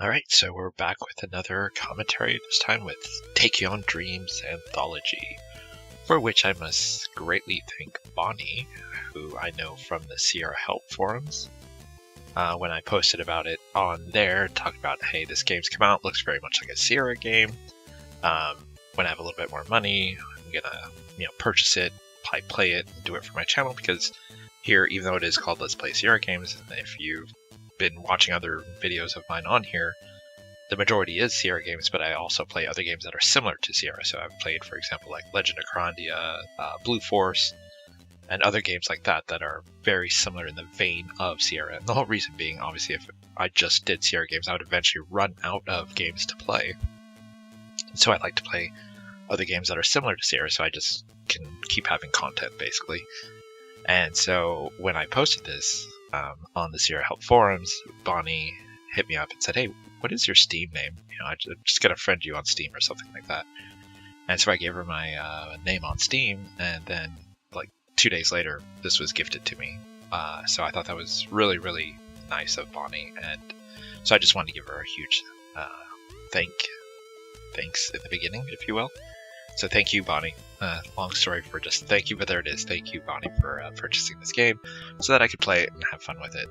Alright, so we're back with another commentary, this time with Tachyon Dreams Anthology, for which I must greatly thank Bonnie, who I know from the Sierra Help forums. When I posted about it on there, talked about, hey, this game's come out, looks very much like a Sierra game. When I have a little bit more money, I'm gonna, purchase it, play it, and do it for my channel, because here, even though it is called Let's Play Sierra Games, and if you've been watching other videos of mine on here, the majority is Sierra games, but I also play other games that are similar to Sierra. So I've played, for example, like Legend of Carandia, Blue Force, and other games like that that are very similar in the vein of Sierra. And the whole reason being, obviously, if I just did Sierra games, I would eventually run out of games to play. And so I like to play other games that are similar to Sierra, so I just can keep having content, basically. And so when I posted this on the Sierra Help forums, Bonnie hit me up and said, hey, what is your Steam name? I'm just going to friend you on Steam or something like that. And so I gave her my name on Steam, and then like 2 days later, this was gifted to me. So I thought that was really, really nice of Bonnie. And so I just wanted to give her a huge thanks in the beginning, if you will. So thank you, Bonnie. Long story for just thank you, but there it is. Thank you, Bonnie, for purchasing this game so that I could play it and have fun with it.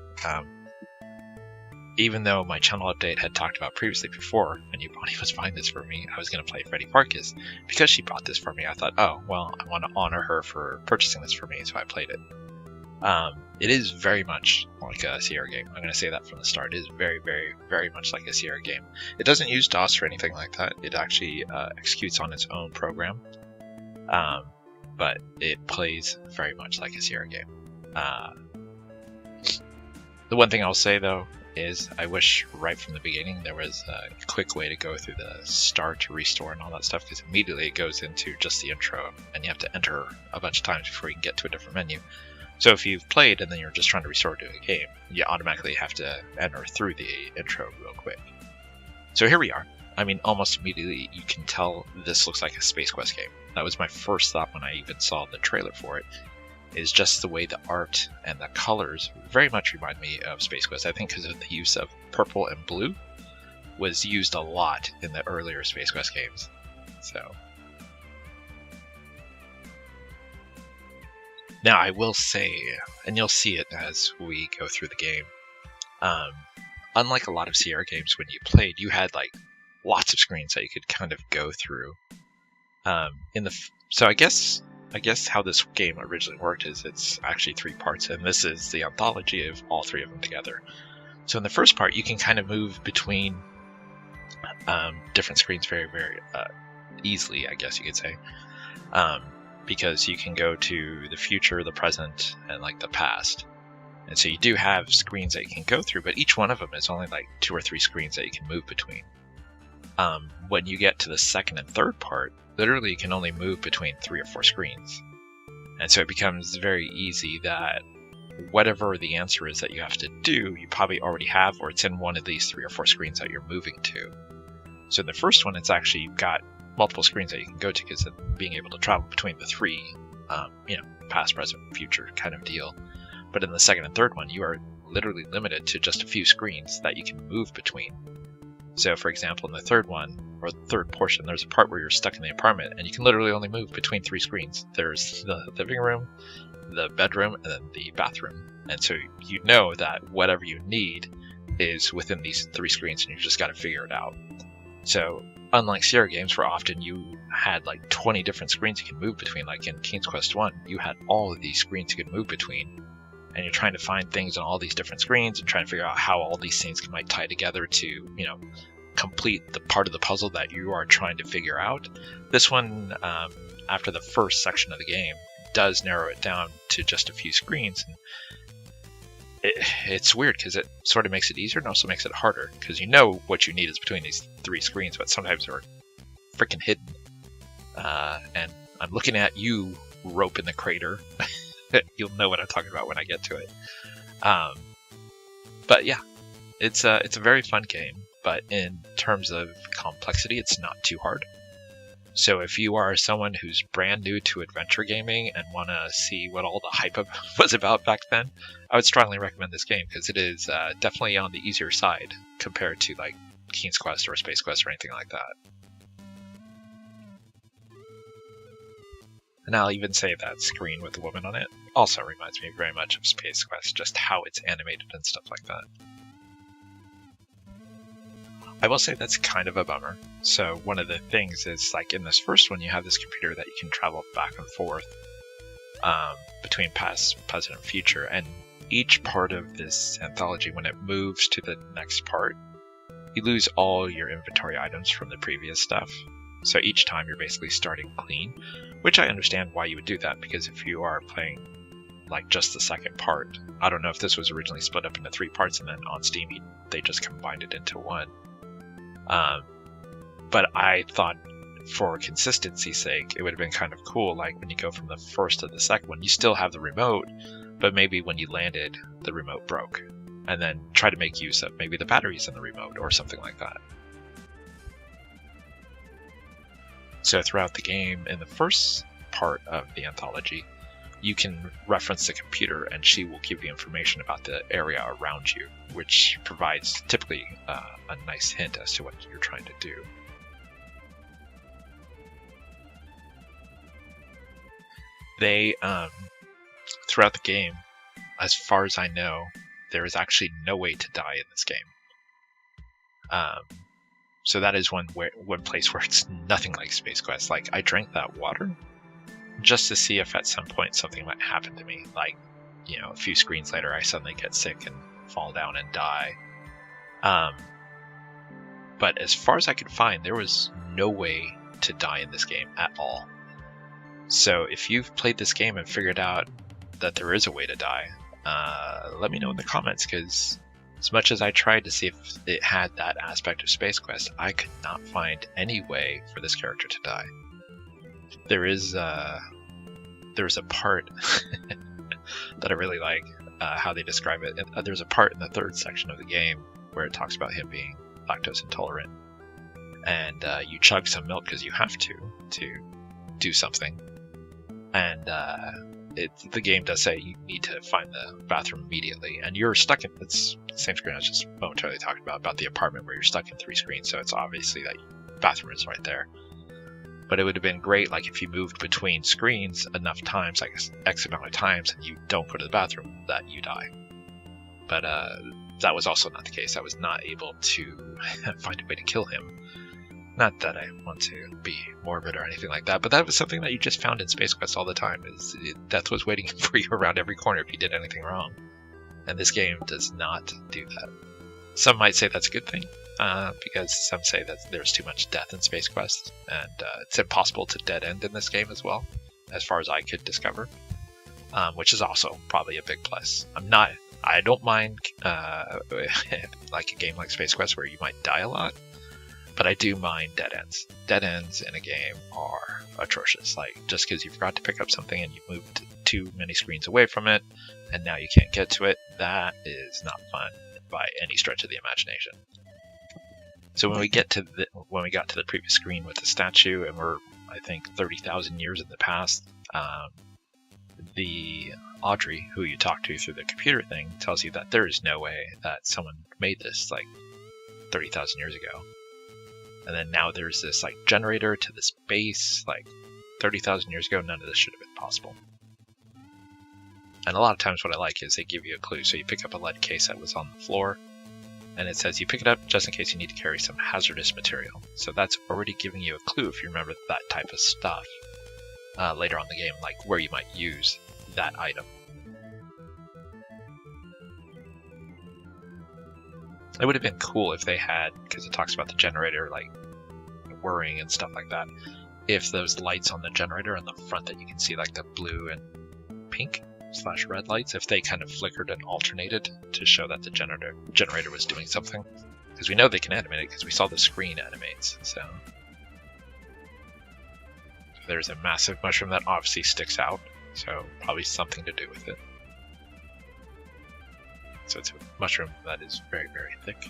Even though my channel update had talked about previously before, I knew Bonnie was buying this for me, I was going to play Freddy Pharkas. Because she bought this for me, I thought, oh, well, I want to honor her for purchasing this for me, so I played it. It is very much like a Sierra game. I'm going to say that from the start. It is very, very, very much like a Sierra game. It doesn't use DOS or anything like that. It actually executes on its own program. But it plays very much like a Sierra game. The one thing I'll say, though, is I wish right from the beginning there was a quick way to go through the start, restore, and all that stuff, because immediately it goes into just the intro, and you have to enter a bunch of times before you can get to a different menu. So if you've played and then you're just trying to restore to a game, you automatically have to enter through the intro real quick. So here we are. I mean, almost immediately you can tell this looks like a Space Quest game. That was my first thought when I even saw the trailer for it, is just the way the art and the colors very much remind me of Space Quest. I think because of the use of purple and blue was used a lot in the earlier Space Quest games. So now I will say, and you'll see it as we go through the game, unlike a lot of Sierra games, when you played, you had like lots of screens that you could kind of go through. So I guess how this game originally worked is it's actually 3 parts, and this is the anthology of all 3 of them together. So in the first part, you can kind of move between different screens very, very easily, I guess you could say, because you can go to the future, the present, and like the past. And so you do have screens that you can go through, but each one of them is only like 2 or 3 screens that you can move between. When you get to the second and third part, literally you can only move between 3 or 4 screens. And so it becomes very easy that whatever the answer is that you have to do, you probably already have, or it's in one of these 3 or 4 screens that you're moving to. So in the first one, it's actually, you've got multiple screens that you can go to, because of being able to travel between the 3, past, present, future kind of deal. But in the second and third one, you are literally limited to just a few screens that you can move between. So for example, in the third one, or the third portion, there's a part where you're stuck in the apartment, and you can literally only move between 3 screens. There's the living room, the bedroom, and then the bathroom. And so you know that whatever you need is within these 3 screens, and you've just got to figure it out. So unlike Sierra games, where often you had like 20 different screens you can move between, like in King's Quest 1, you had all of these screens you could move between, and you're trying to find things on all these different screens and trying to figure out how all these things might tie together to, complete the part of the puzzle that you are trying to figure out. This one, after the first section of the game, does narrow it down to just a few screens. And it's weird, because it sort of makes it easier and also makes it harder, because you know what you need is between these 3 screens, but sometimes they're freaking hidden. And I'm looking at you, Rope in the Crater. You'll know what I'm talking about when I get to it. But yeah, it's a very fun game, but in terms of complexity, it's not too hard. So if you are someone who's brand new to adventure gaming and want to see what all the hype was about back then, I would strongly recommend this game, because it is definitely on the easier side compared to like King's Quest or Space Quest or anything like that. And I'll even say that screen with the woman on it also reminds me very much of Space Quest, just how it's animated and stuff like that. I will say that's kind of a bummer. So one of the things is, like, in this first one, you have this computer that you can travel back and forth between past, present, and future, and each part of this anthology, when it moves to the next part, you lose all your inventory items from the previous stuff. So each time you're basically starting clean, which I understand why you would do that, because if you are playing like just the second part, I don't know if this was originally split up into 3 parts and then on Steam they just combined it into one. But I thought, for consistency's sake, it would have been kind of cool, like when you go from the first to the second one, you still have the remote, but maybe when you landed, the remote broke. And then try to make use of maybe the batteries in the remote or something like that. So throughout the game, in the first part of the anthology, you can reference the computer and she will give you information about the area around you, which provides typically a nice hint as to what you're trying to do. They, throughout the game, as far as I know, there is actually no way to die in this game. So that is one place where it's nothing like Space Quest. Like, I drank that water just to see if at some point something might happen to me. Like, you know, a few screens later, I suddenly get sick and fall down and die. But as far as I could find, there was no way to die in this game at all. So if you've played this game and figured out that there is a way to die, let me know in the comments, because as much as I tried to see if it had that aspect of Space Quest, I could not find any way for this character to die. There's a part that I really like how they describe it. There's a part in the 3rd section of the game where it talks about him being lactose intolerant, and you chug some milk because you have to do something, and the game does say you need to find the bathroom immediately, and you're stuck in it's the same screen I was just momentarily talking about the apartment where you're stuck in 3 screens, so it's obviously that bathroom is right there. But it would have been great, like, if you moved between screens enough times, like X amount of times, and you don't go to the bathroom, that you die. But that was also not the case. I was not able to find a way to kill him. Not that I want to be morbid or anything like that, but that was something that you just found in Space Quest all the time, is death was waiting for you around every corner if you did anything wrong. And this game does not do that. Some might say that's a good thing, because some say that there's too much death in Space Quest, and it's impossible to dead end in this game as well, as far as I could discover, which is also probably a big plus. I don't mind like a game like Space Quest where you might die a lot, but I do mind dead ends. Dead ends in a game are atrocious. Like, just because you forgot to pick up something and you moved too many screens away from it, and now you can't get to it, that is not fun by any stretch of the imagination. So when we got to the previous screen with the statue, and we're, I think, 30,000 years in the past, the Audrey, who you talk to through the computer thing, tells you that there is no way that someone made this like 30,000 years ago. And then now there's this like generator to this base, like 30,000 years ago. None of this should have been possible. And a lot of times what I like is they give you a clue. So you pick up a lead case that was on the floor, and it says you pick it up just in case you need to carry some hazardous material. So that's already giving you a clue, if you remember that type of stuff, later on in the game, like where you might use that item. It would have been cool if they had, because it talks about the generator like whirring and stuff like that, if those lights on the generator on the front that you can see, like the blue and pink / red lights, if they kind of flickered and alternated to show that the generator was doing something. Because we know they can animate it, because we saw the screen animates. So there's a massive mushroom that obviously sticks out, so probably something to do with it. So it's a mushroom that is very, very thick.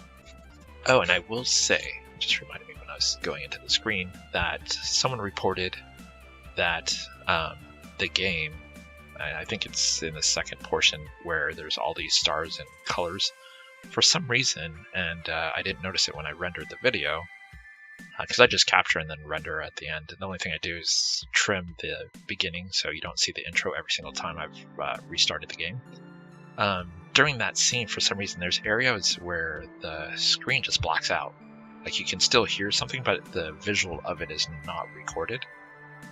Oh, and I will say, just reminded me when I was going into the screen, that someone reported that the game, I think it's in the second portion where there's all these stars and colors, for some reason, and I didn't notice it when I rendered the video, because I just capture and then render at the end. And the only thing I do is trim the beginning so you don't see the intro every single time I've restarted the game. During that scene, for some reason, there's areas where the screen just blacks out. Like, you can still hear something, but the visual of it is not recorded.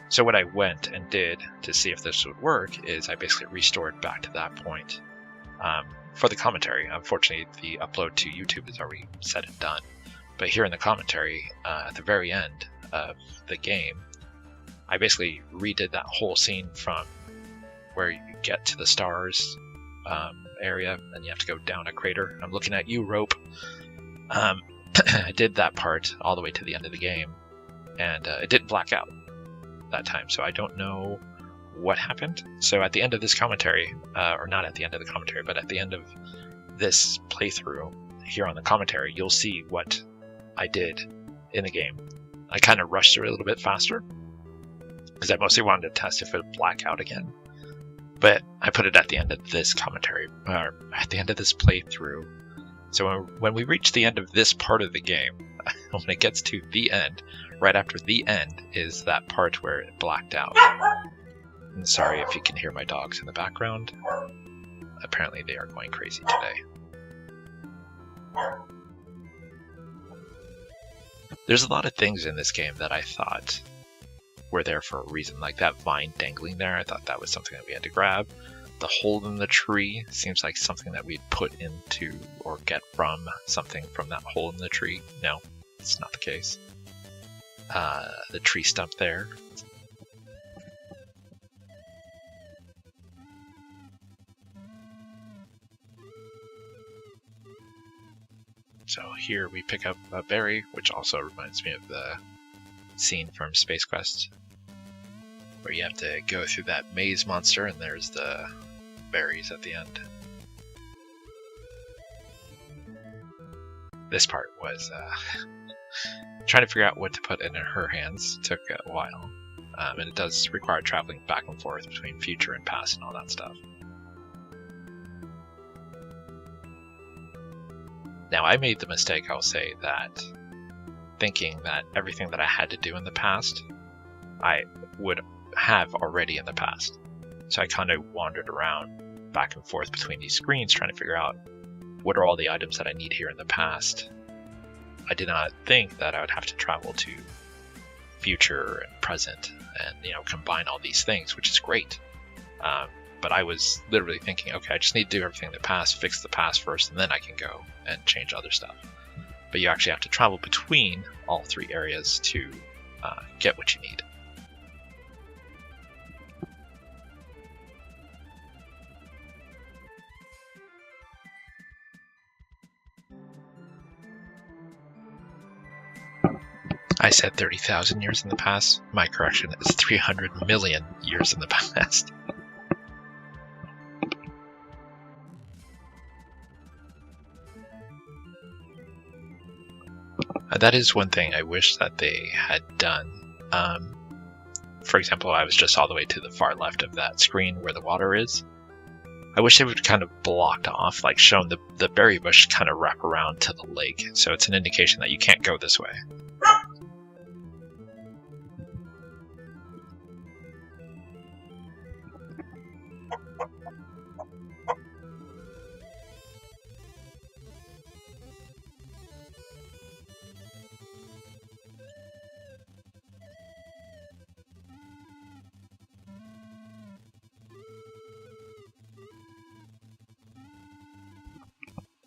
So what I went and did to see if this would work is I basically restored back to that point for the commentary. Unfortunately, the upload to YouTube is already said and done. But here in the commentary, at the very end of the game, I basically redid that whole scene from where you get to the stars area, and you have to go down a crater. I'm looking at you, Rope. I did that part all the way to the end of the game, and it didn't black out that time, so I don't know what happened. So at the end of this commentary, or not at the end of the commentary, but at the end of this playthrough here on the commentary, you'll see what I did in the game. I kind of rushed through it a little bit faster because I mostly wanted to test if it would black out again. But I put it at the end of this commentary, or at the end of this playthrough. So when we reach the end of this part of the game, when it gets to the end, right after the end is that part where it blacked out. And sorry if you can hear my dogs in the background. Apparently they are going crazy today. There's a lot of things in this game that I thought were there for a reason, like that vine dangling there. I thought that was something that we had to grab. The hole in the tree seems like something that we'd put into or get from something from that hole in the tree. No, it's not the case. The tree stump there. So here we pick up a berry, which also reminds me of the scene from Space Quest, where you have to go through that maze monster, and there's the berries at the end. This part was trying to figure out what to put in her hands. Took a while, and it does require traveling back and forth between future and past and all that stuff. Now, I made the mistake, I'll say, that thinking that everything that I had to do in the past, I would have already in the past. So I kind of wandered around back and forth between these screens trying to figure out what are all the items that I need here in the past. I did not think that I would have to travel to future and present and, you know, combine all these things, which is great. But I was literally thinking, okay, I just need to do everything in the past, fix the past first, and then I can go and change other stuff. But you actually have to travel between all three areas to get what you need. I said 30,000 years in the past. My correction is 300 million years in the past. That is one thing I wish that they had done. For example, I was just all the way to the far left of that screen where the water is. I wish they would kind of blocked off, like shown the berry bush kind of wrap around to the lake, so it's an indication that you can't go this way.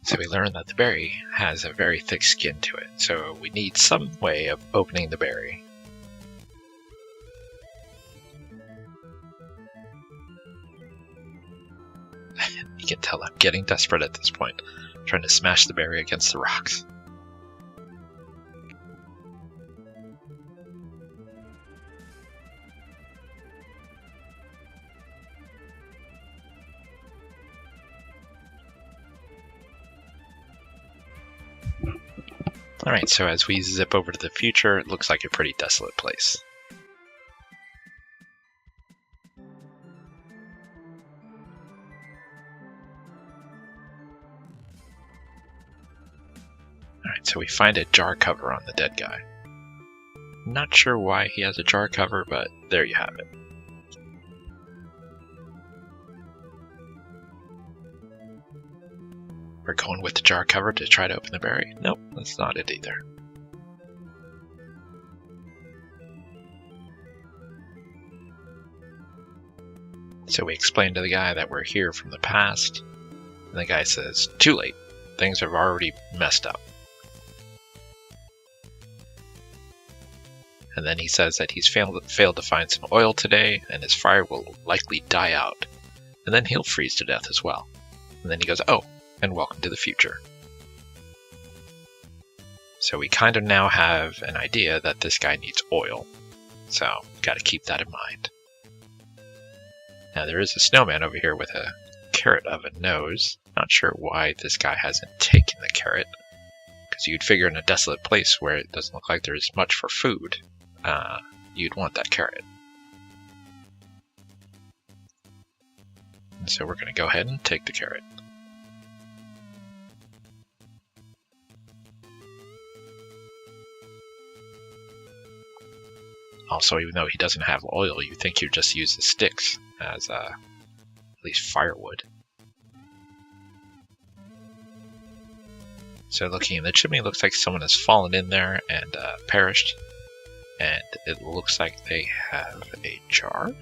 So we learned that the berry has a very thick skin to it, so we need some way of opening the berry. You can tell I'm getting desperate at this point, trying to smash the berry against the rocks. Alright, so as we zip over to the future, it looks like a pretty desolate place. So we find a jar cover on the dead guy. Not sure why he has a jar cover, but there you have it. We're going with the jar cover to try to open the berry. Nope, that's not it either. So we explain to the guy that we're here from the past, and the guy says, too late. Things have already messed up. And then he says that he's failed to find some oil today, and his fire will likely die out. And then he'll freeze to death as well. And then he goes, oh, and welcome to the future. So we kind of now have an idea that this guy needs oil. So, gotta keep that in mind. Now there is a snowman over here with a carrot of a nose. Not sure why this guy hasn't taken the carrot. Because you'd figure in a desolate place where it doesn't look like there's much for food, you'd want that carrot. And so we're going to go ahead and take the carrot. Also, even though he doesn't have oil, you think he'd just use the sticks as at least firewood. So looking in the chimney, it looks like someone has fallen in there and perished. And it looks like they have a jar.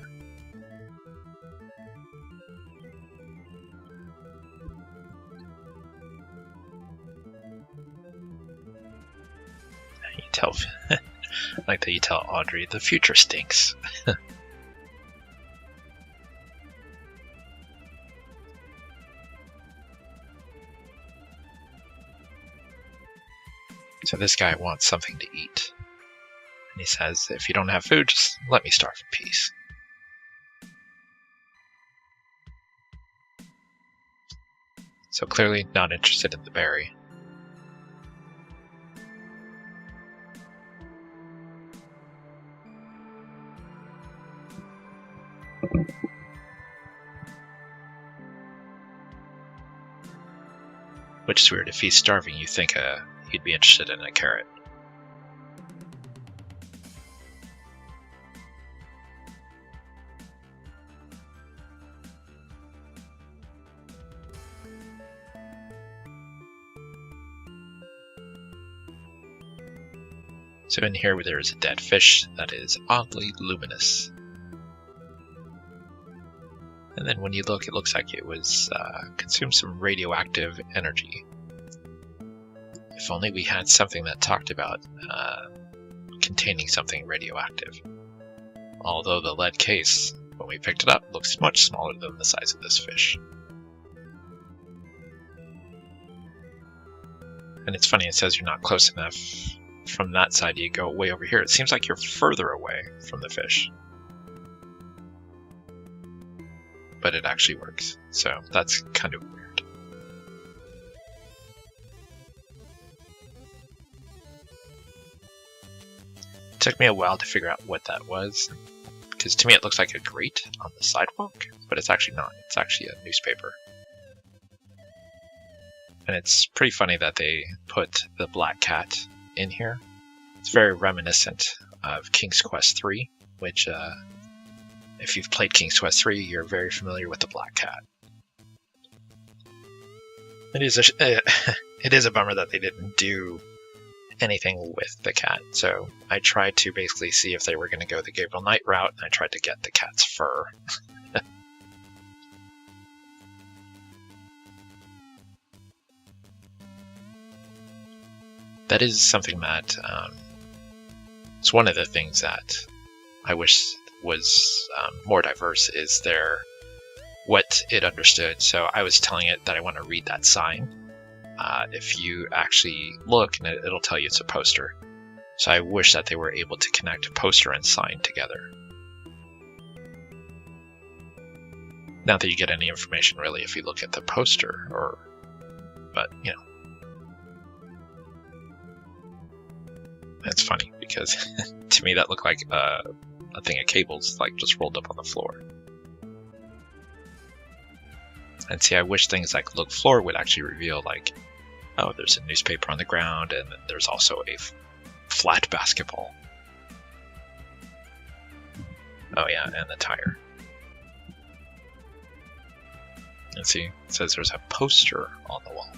You tell, like that you tell Audrey, the future stinks. So this guy wants something to eat. And he says, if you don't have food, just let me starve in peace. So clearly not interested in the berry. Which is weird, if he's starving, you think he'd be interested in a carrot. So in here there is a dead fish that is oddly luminous. And then when you look, it looks like it was consumed some radioactive energy. If only we had something that talked about containing something radioactive. Although the lead case, when we picked it up, looks much smaller than the size of this fish. And it's funny, it says you're not close enough from that side, you go way over here. It seems like you're further away from the fish. But it actually works, so that's kind of weird. It took me a while to figure out what that was, because to me it looks like a grate on the sidewalk, but it's actually not. It's actually a newspaper. And it's pretty funny that they put the black cat in here. It's very reminiscent of King's Quest III, which if you've played King's Quest III, you're very familiar with the black cat. It is a bummer that they didn't do anything with the cat. So I tried to basically see if they were going to go the Gabriel Knight route, and I tried to get the cat's fur. That is something that it's one of the things that I wish was more diverse, is what it understood. So I was telling it that I want to read that sign. If you actually look, and it'll tell you it's a poster. So I wish that they were able to connect a poster and sign together. Not that you get any information really if you look at the poster, but you know. It's funny because to me that looked like a thing of cables like just rolled up on the floor. And see, I wish things like look floor would actually reveal like Oh, there's a newspaper on the ground, and then there's also a flat basketball. Oh yeah, and the tire. And see, it says there's a poster on the wall.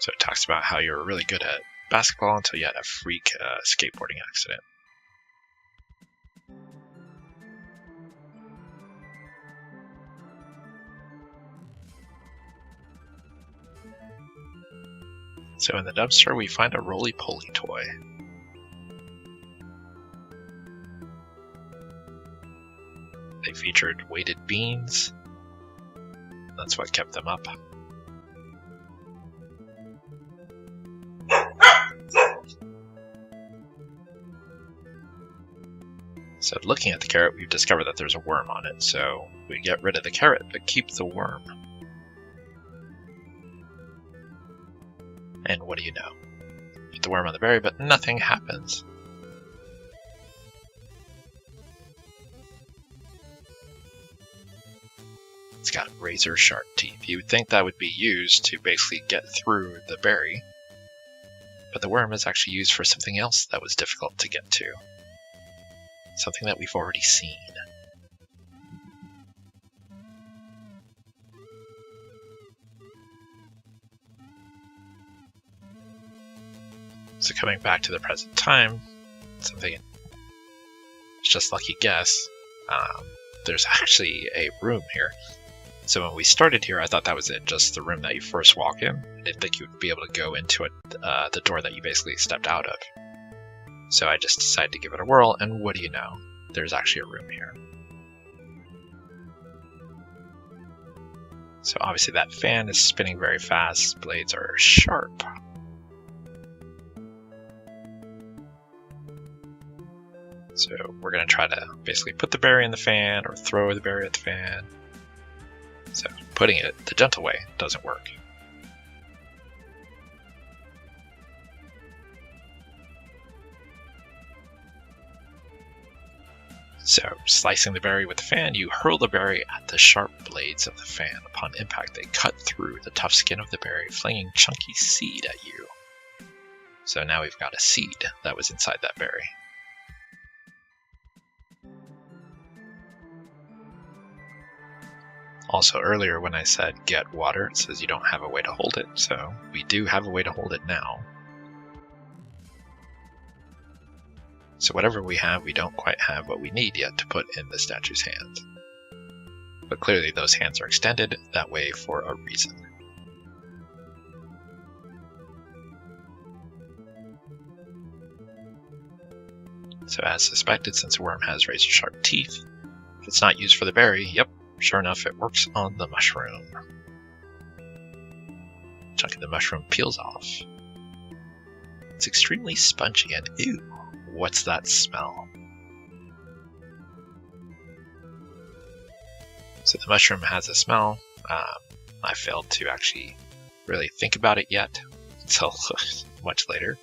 So it talks about how you're really good at basketball until you had a freak skateboarding accident. So in the dumpster, we find a roly-poly toy. They featured weighted beans. That's what kept them up. So looking at the carrot, we've discovered that there's a worm on it. So we get rid of the carrot, but keep the worm. And what do you know? Put the worm on the berry, but nothing happens. It's got razor sharp teeth. You would think that would be used to basically get through the berry, but the worm is actually used for something else that was difficult to get to. Something that we've already seen. So coming back to the present time, something, it's just lucky guess, there's actually a room here. So when we started here, I thought that was just the room that you first walk in. I didn't think you would be able to go into it, the door that you basically stepped out of. So I just decided to give it a whirl, and what do you know? There's actually a room here. So obviously that fan is spinning very fast, blades are sharp. So we're going to try to basically put the berry in the fan or throw the berry at the fan. So putting it the gentle way doesn't work. So slicing the berry with the fan, you hurl the berry at the sharp blades of the fan. Upon impact, they cut through the tough skin of the berry, flinging chunky seed at you. So now we've got a seed that was inside that berry. Also earlier when I said get water, it says you don't have a way to hold it, so we do have a way to hold it now. So whatever we have, we don't quite have what we need yet to put in the statue's hands. But clearly those hands are extended that way for a reason. So as suspected, since a worm has razor sharp teeth, if it's not used for the berry, yep, sure enough, it works on the mushroom. Chunk of the mushroom peels off. It's extremely spongy and ew, what's that smell? So the mushroom has a smell. I failed to actually really think about it yet until much later.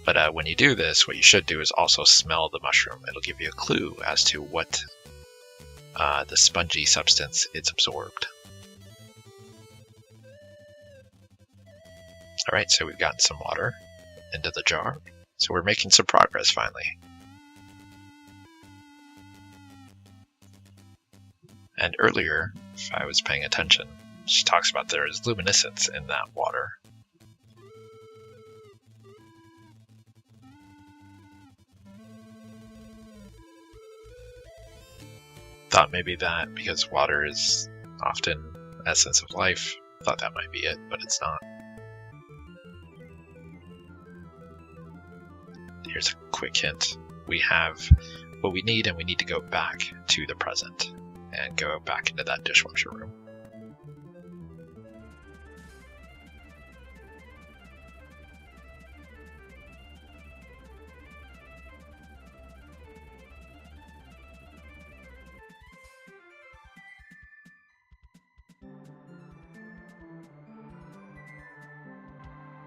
But when you do this, what you should do is also smell the mushroom. It'll give you a clue as to what the spongy substance it's absorbed. Alright, so we've gotten some water into the jar. So we're making some progress finally. And earlier, if I was paying attention, she talks about there is luminescence in that water. Thought maybe that, because water is often essence of life, thought that might be it, but it's not. Here's a quick hint. We have what we need, and we need to go back to the present and go back into that dishwasher room.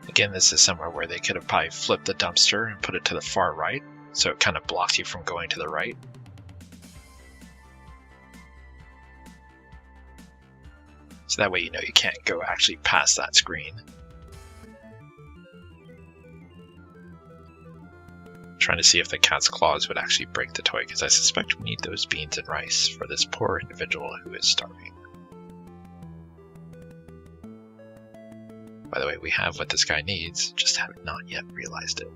Again, this is somewhere where they could have probably flipped the dumpster and put it to the far right, so it kind of blocks you from going to the right. So that way you know you can't go actually past that screen. Trying to see if the cat's claws would actually break the toy, because I suspect we need those beans and rice for this poor individual who is starving. By the way, we have what this guy needs, just have not yet realized it.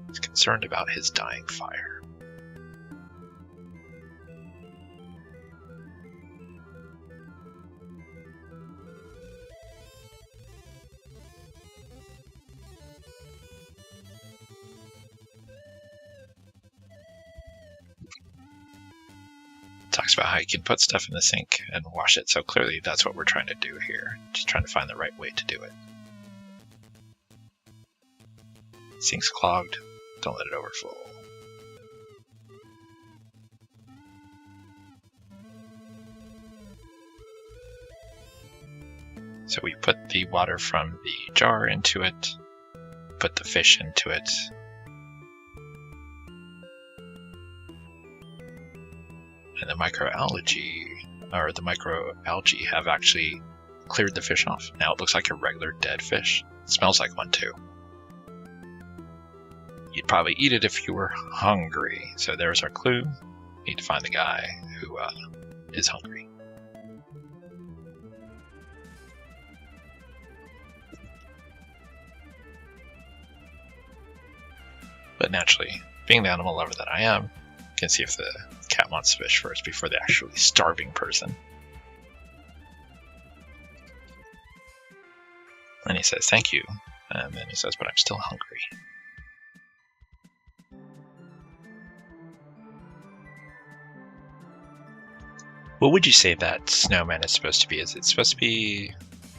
He's concerned about his dying fire. Talks about how you can put stuff in the sink and wash it, so clearly that's what we're trying to do here. Just trying to find the right way to do it. Sink's clogged, don't let it overflow. So we put the water from the jar into it, put the fish into it, and the microalgae have actually cleared the fish off. Now it looks like a regular dead fish. It smells like one too. You'd probably eat it if you were hungry. So there's our clue. Need to find the guy who is hungry. But naturally, being the animal lover that I am, I can see if the cat wants fish first before the actually starving person. And he says, thank you. And then he says, but I'm still hungry. What would you say that snowman is supposed to be? Is it supposed to be...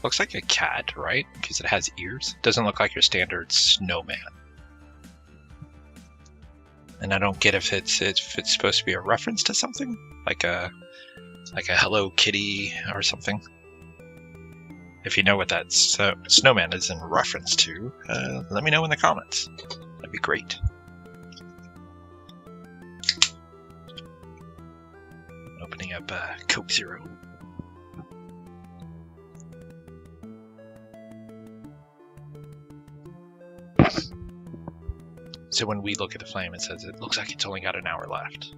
Looks like a cat, right? Because it has ears. Doesn't look like your standard snowman. And I don't get if it's supposed to be a reference to something, like a Hello Kitty or something. If you know what that snowman is in reference to, let me know in the comments. That'd be great. Opening up Coke Zero. So when we look at the flame, it says it looks like it's only got an hour left.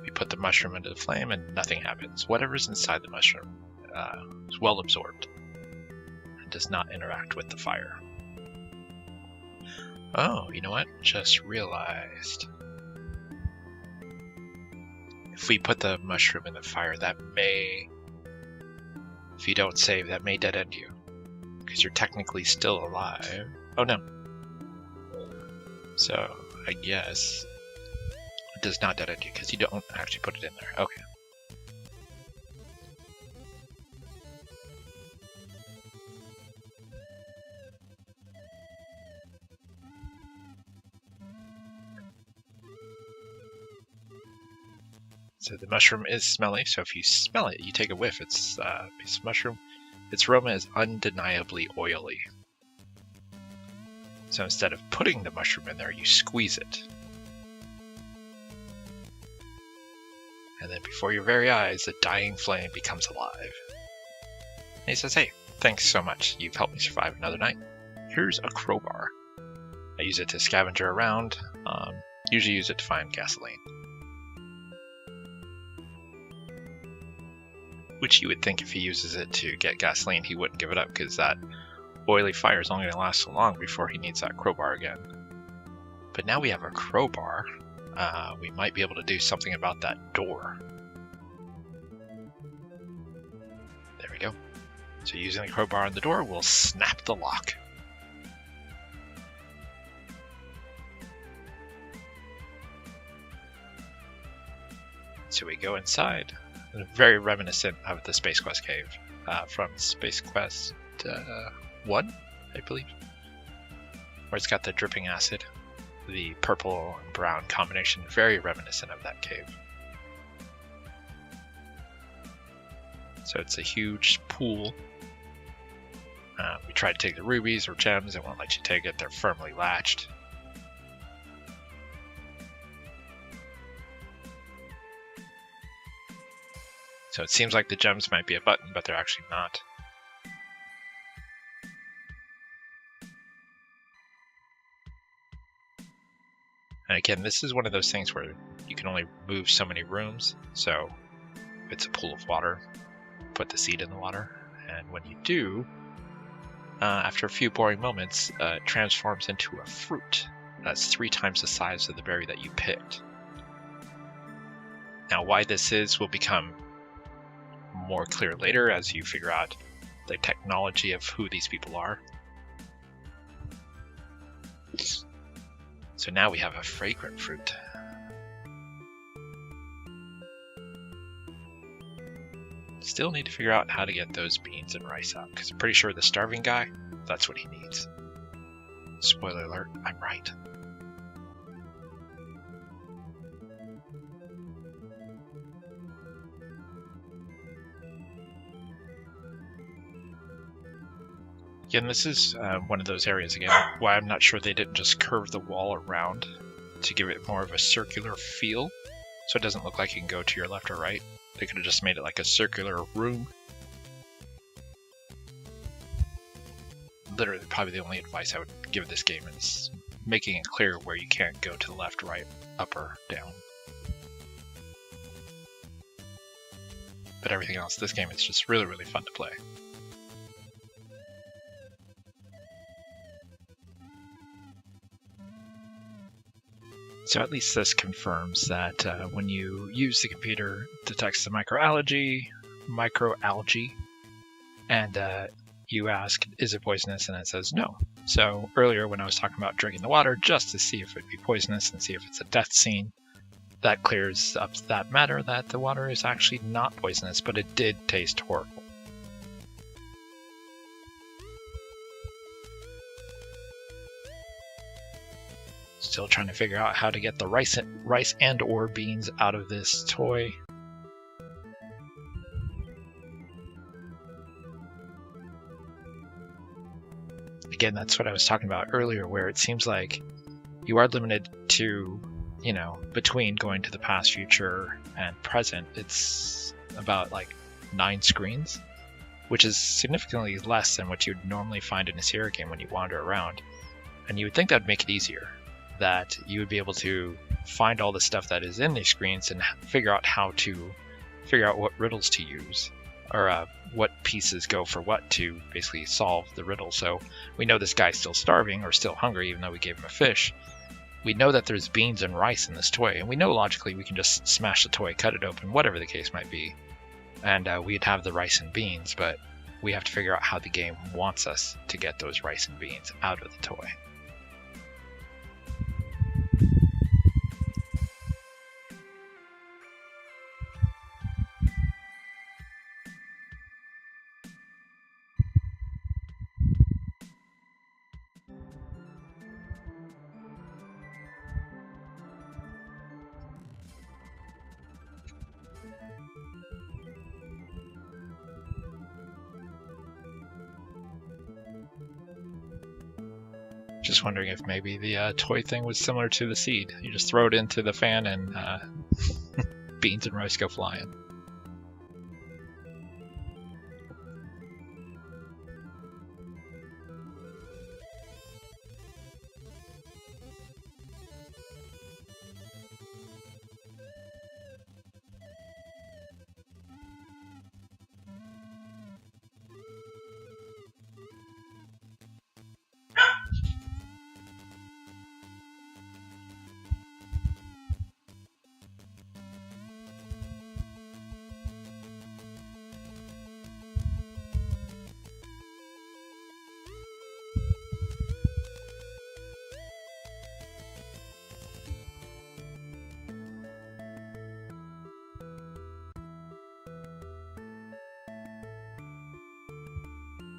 We put the mushroom into the flame and nothing happens. Whatever's inside the mushroom is well absorbed and does not interact with the fire. Oh, you know what? Just realized. If we put the mushroom in the fire, that may, if you don't save, that may dead end you. Because you're technically still alive. Oh no. So, I guess it does not dead end you because you don't actually put it in there. Okay. So the mushroom is smelly, so if you smell it, you take a whiff, it's a piece of mushroom. Its aroma is undeniably oily. So instead of putting the mushroom in there, you squeeze it. And then before your very eyes, the dying flame becomes alive. And he says, hey, thanks so much. You've helped me survive another night. Here's a crowbar. I use it to scavenger around. Usually use it to find gasoline. Which you would think if he uses it to get gasoline, he wouldn't give it up, because that oily fire is only going to last so long before he needs that crowbar again. But now we have a crowbar. We might be able to do something about that door. There we go. So using the crowbar on the door, we'll snap the lock. So we go inside. Very reminiscent of the Space Quest cave from Space Quest 1, I believe, where it's got the dripping acid, the purple and brown combination, very reminiscent of that cave. So it's a huge pool. We tried to take the rubies or gems, it won't let you take it, they're firmly latched. So it seems like the gems might be a button, but they're actually not. And again, this is one of those things where you can only move so many rooms. So if it's a pool of water, put the seed in the water. And when you do, after a few boring moments, it transforms into a fruit that's 3 times the size of the berry that you picked. Now, why this is will become more clear later as you figure out the technology of who these people are. So now we have a fragrant fruit. Still need to figure out how to get those beans and rice out, because I'm pretty sure the starving guy, that's what he needs. Spoiler alert, I'm right. Again, this is one of those areas, again, why I'm not sure they didn't just curve the wall around to give it more of a circular feel, so it doesn't look like you can go to your left or right. They could have just made it like a circular room. Literally, probably the only advice I would give this game is making it clear where you can't go to the left, right, up, or down. But everything else, this game is just really, really fun to play. So at least this confirms that when you use the computer, it detects the microalgae, and you ask, is it poisonous? And it says no. So earlier when I was talking about drinking the water just to see if it'd be poisonous and see if it's a death scene, that clears up that matter that the water is actually not poisonous, but it did taste horrible. Still trying to figure out how to get the rice and or beans out of this toy. Again, that's what I was talking about earlier, where it seems like you are limited to, you know, between going to the past, future, and present. It's about like 9 screens, which is significantly less than what you'd normally find in a Sierra game when you wander around. And you would think that'd make it easier, that you would be able to find all the stuff that is in these screens and figure out what riddles to use, or what pieces go for what to basically solve the riddle. So we know this guy's still starving or still hungry, even though we gave him a fish. We know that there's beans and rice in this toy, and we know logically we can just smash the toy, cut it open, whatever the case might be, and we'd have the rice and beans, but we have to figure out how the game wants us to get those rice and beans out of the toy. Just wondering if maybe the toy thing was similar to the seed. You just throw it into the fan and beans and rice go flying.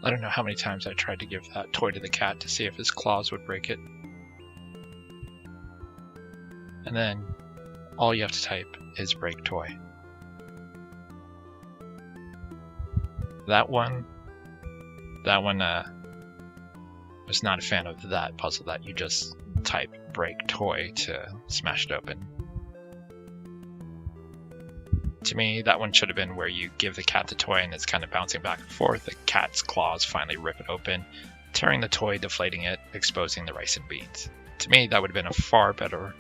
I don't know how many times I tried to give that toy to the cat to see if his claws would break it. And then all you have to type is break toy. That one was not a fan of that puzzle, that you just type break toy to smash it open. To me, that one should have been where you give the cat the toy and it's kind of bouncing back and forth. The cat's claws finally rip it open, tearing the toy, deflating it, exposing the rice and beans. To me, that would have been a far better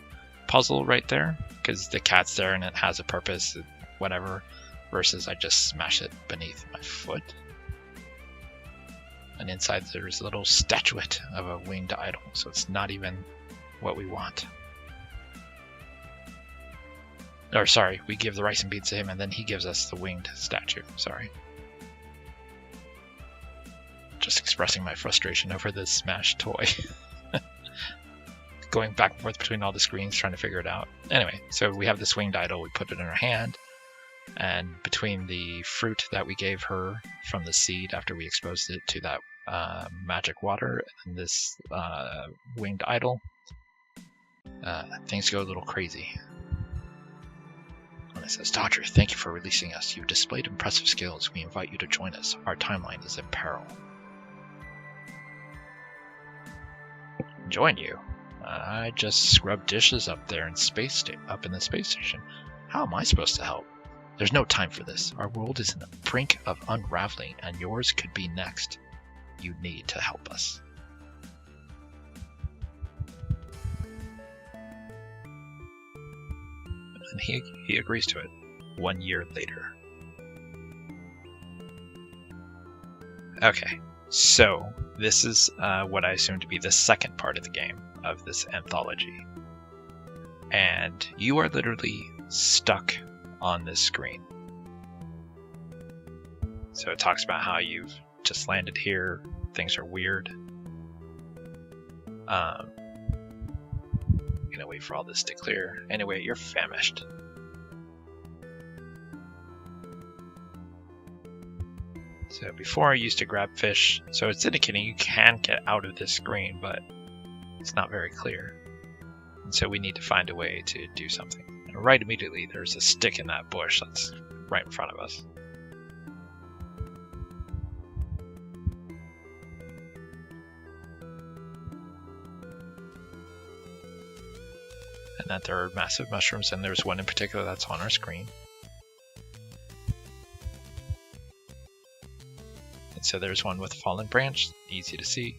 puzzle right there, because the cat's there and it has a purpose, whatever, versus I just smash it beneath my foot. And inside there's a little statuette of a winged idol, so it's not even what we want. Or sorry, we give the rice and beans to him and then he gives us the winged statue, sorry. Just expressing my frustration over this smashed toy. Going back and forth between all the screens trying to figure it out. Anyway, so we have this winged idol, we put it in our hand, and between the fruit that we gave her from the seed after we exposed it to that magic water and this winged idol, things go a little crazy. And it says, Dodger, thank you for releasing us. You've displayed impressive skills. We invite you to join us. Our timeline is in peril. Join you? I just scrubbed dishes up there in up in the space station. How am I supposed to help? There's no time for this. Our world is in the brink of unraveling, and yours could be next. You need to help us. And he agrees to it 1 year later. Okay, so this is what I assume to be the second part of the game, of this anthology. And you are literally stuck on this screen. So it talks about how you've just landed here, things are weird. Gonna wait for all this to clear. Anyway, you're famished. So before I used to grab fish, so it's indicating you can get out of this screen, but it's not very clear. And so we need to find a way to do something. And right immediately there's a stick in that bush that's right in front of us. And that there are massive mushrooms, and there's one in particular that's on our screen. And so there's one with a fallen branch, easy to see.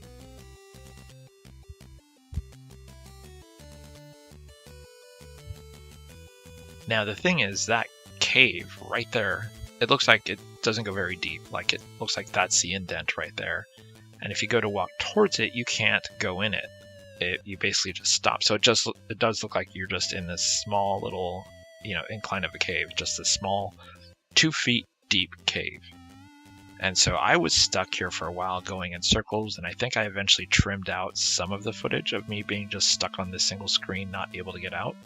Now the thing is, that cave right there, it looks like it doesn't go very deep. Like, it looks like that's the indent right there. And if you go to walk towards it, you can't go in it. You basically just stop. So it does look like you're just in this small little, incline of a cave, just a small 2 feet deep cave. And so I was stuck here for a while going in circles, and I think I eventually trimmed out some of the footage of me being just stuck on this single screen, not able to get out.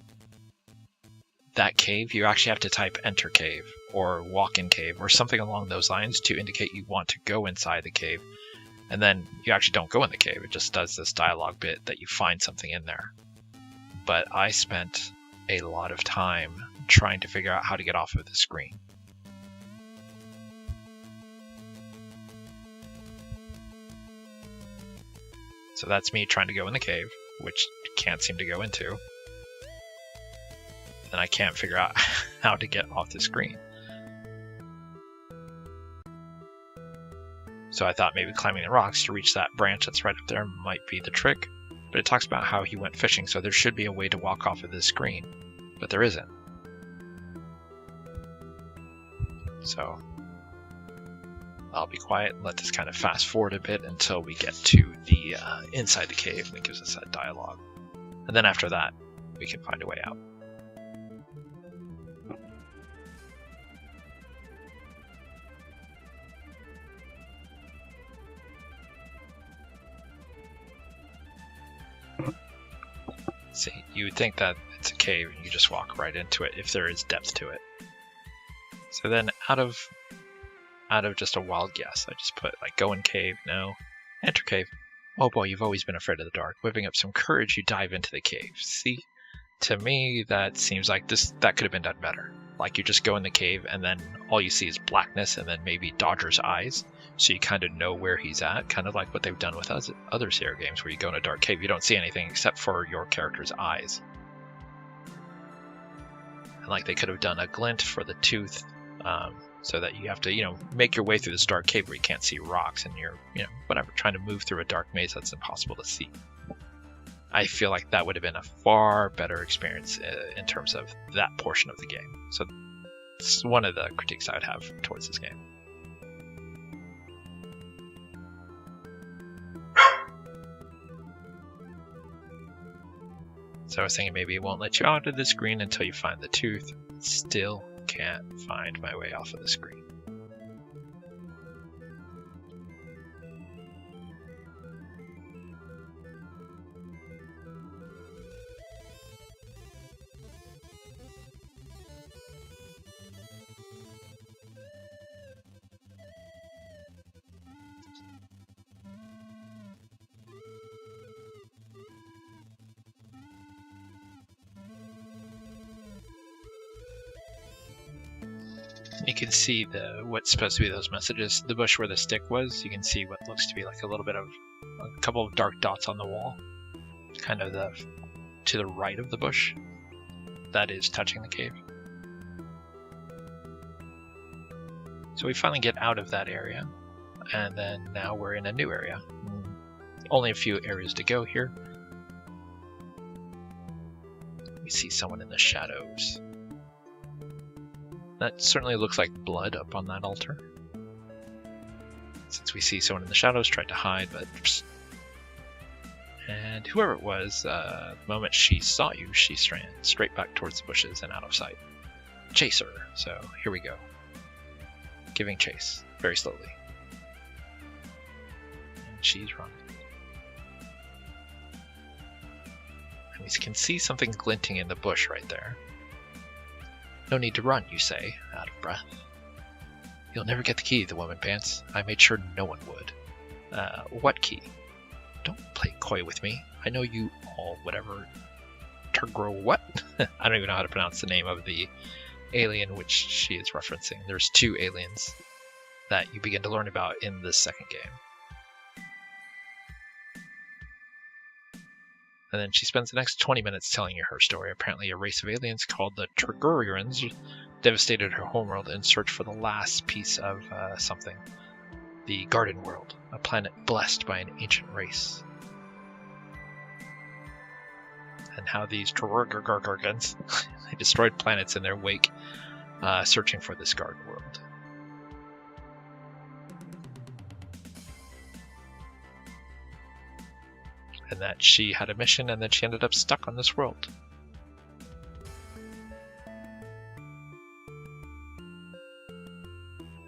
That cave, you actually have to type enter cave or walk in cave or something along those lines to indicate you want to go inside the cave. And then you actually don't go in the cave, it just does this dialogue bit that you find something in there. But I spent a lot of time trying to figure out how to get off of the screen. So that's me trying to go in the cave, which can't seem to go into. And I can't figure out how to get off the screen. So I thought maybe climbing the rocks to reach that branch that's right up there might be the trick. But it talks about how he went fishing, so there should be a way to walk off of this screen. But there isn't. So I'll be quiet and let this kind of fast forward a bit until we get to the inside the cave, and it gives us that dialogue. And then after that, we can find a way out. See, you would think that it's a cave and you just walk right into it if there is depth to it. So then out of just a wild guess, I just put like go in cave, no, enter cave. Oh boy, you've always been afraid of the dark. Whipping up some courage, you dive into the cave. See, to me that seems like that could have been done better. Like you just go in the cave and then all you see is blackness and then maybe Dodger's eyes. So you kind of know where he's at, kind of like what they've done with other Sierra games where you go in a dark cave, you don't see anything except for your character's eyes. And like they could have done a glint for the tooth, so that you have to, make your way through this dark cave where you can't see rocks and you're, whatever, trying to move through a dark maze that's impossible to see. I feel like that would have been a far better experience in terms of that portion of the game. So it's one of the critiques I would have towards this game. So I was thinking maybe it won't let you out of the screen until you find the tooth. Still can't find my way off of the screen. You can see what's supposed to be those messages. The bush where the stick was, you can see what looks to be like a couple of dark dots on the wall, kind of to the right of the bush. That is touching the cave. So we finally get out of that area, and then now we're in a new area. Only a few areas to go here. We see someone in the shadows. That certainly looks like blood up on that altar. Since we see someone in the shadows tried to hide, but... And whoever it was, the moment she saw you, she ran straight back towards the bushes and out of sight. Chase her. So here we go. Giving chase, very slowly. And she's running. And we can see something glinting in the bush right there. No need to run, you say, out of breath. You'll never get the key, the woman pants. I made sure no one would. What key? Don't play coy with me. I know you all, whatever. Turgro what? I don't even know how to pronounce the name of the alien which she is referencing. There's two aliens that you begin to learn about in the second game. And then she spends the next 20 minutes telling you her story. Apparently a race of aliens called the Turgurians devastated her homeworld in search for the last piece of something. The Garden World, a planet blessed by an ancient race. And how these Turgurians they destroyed planets in their wake, searching for this Garden World. And that she had a mission and then she ended up stuck on this world.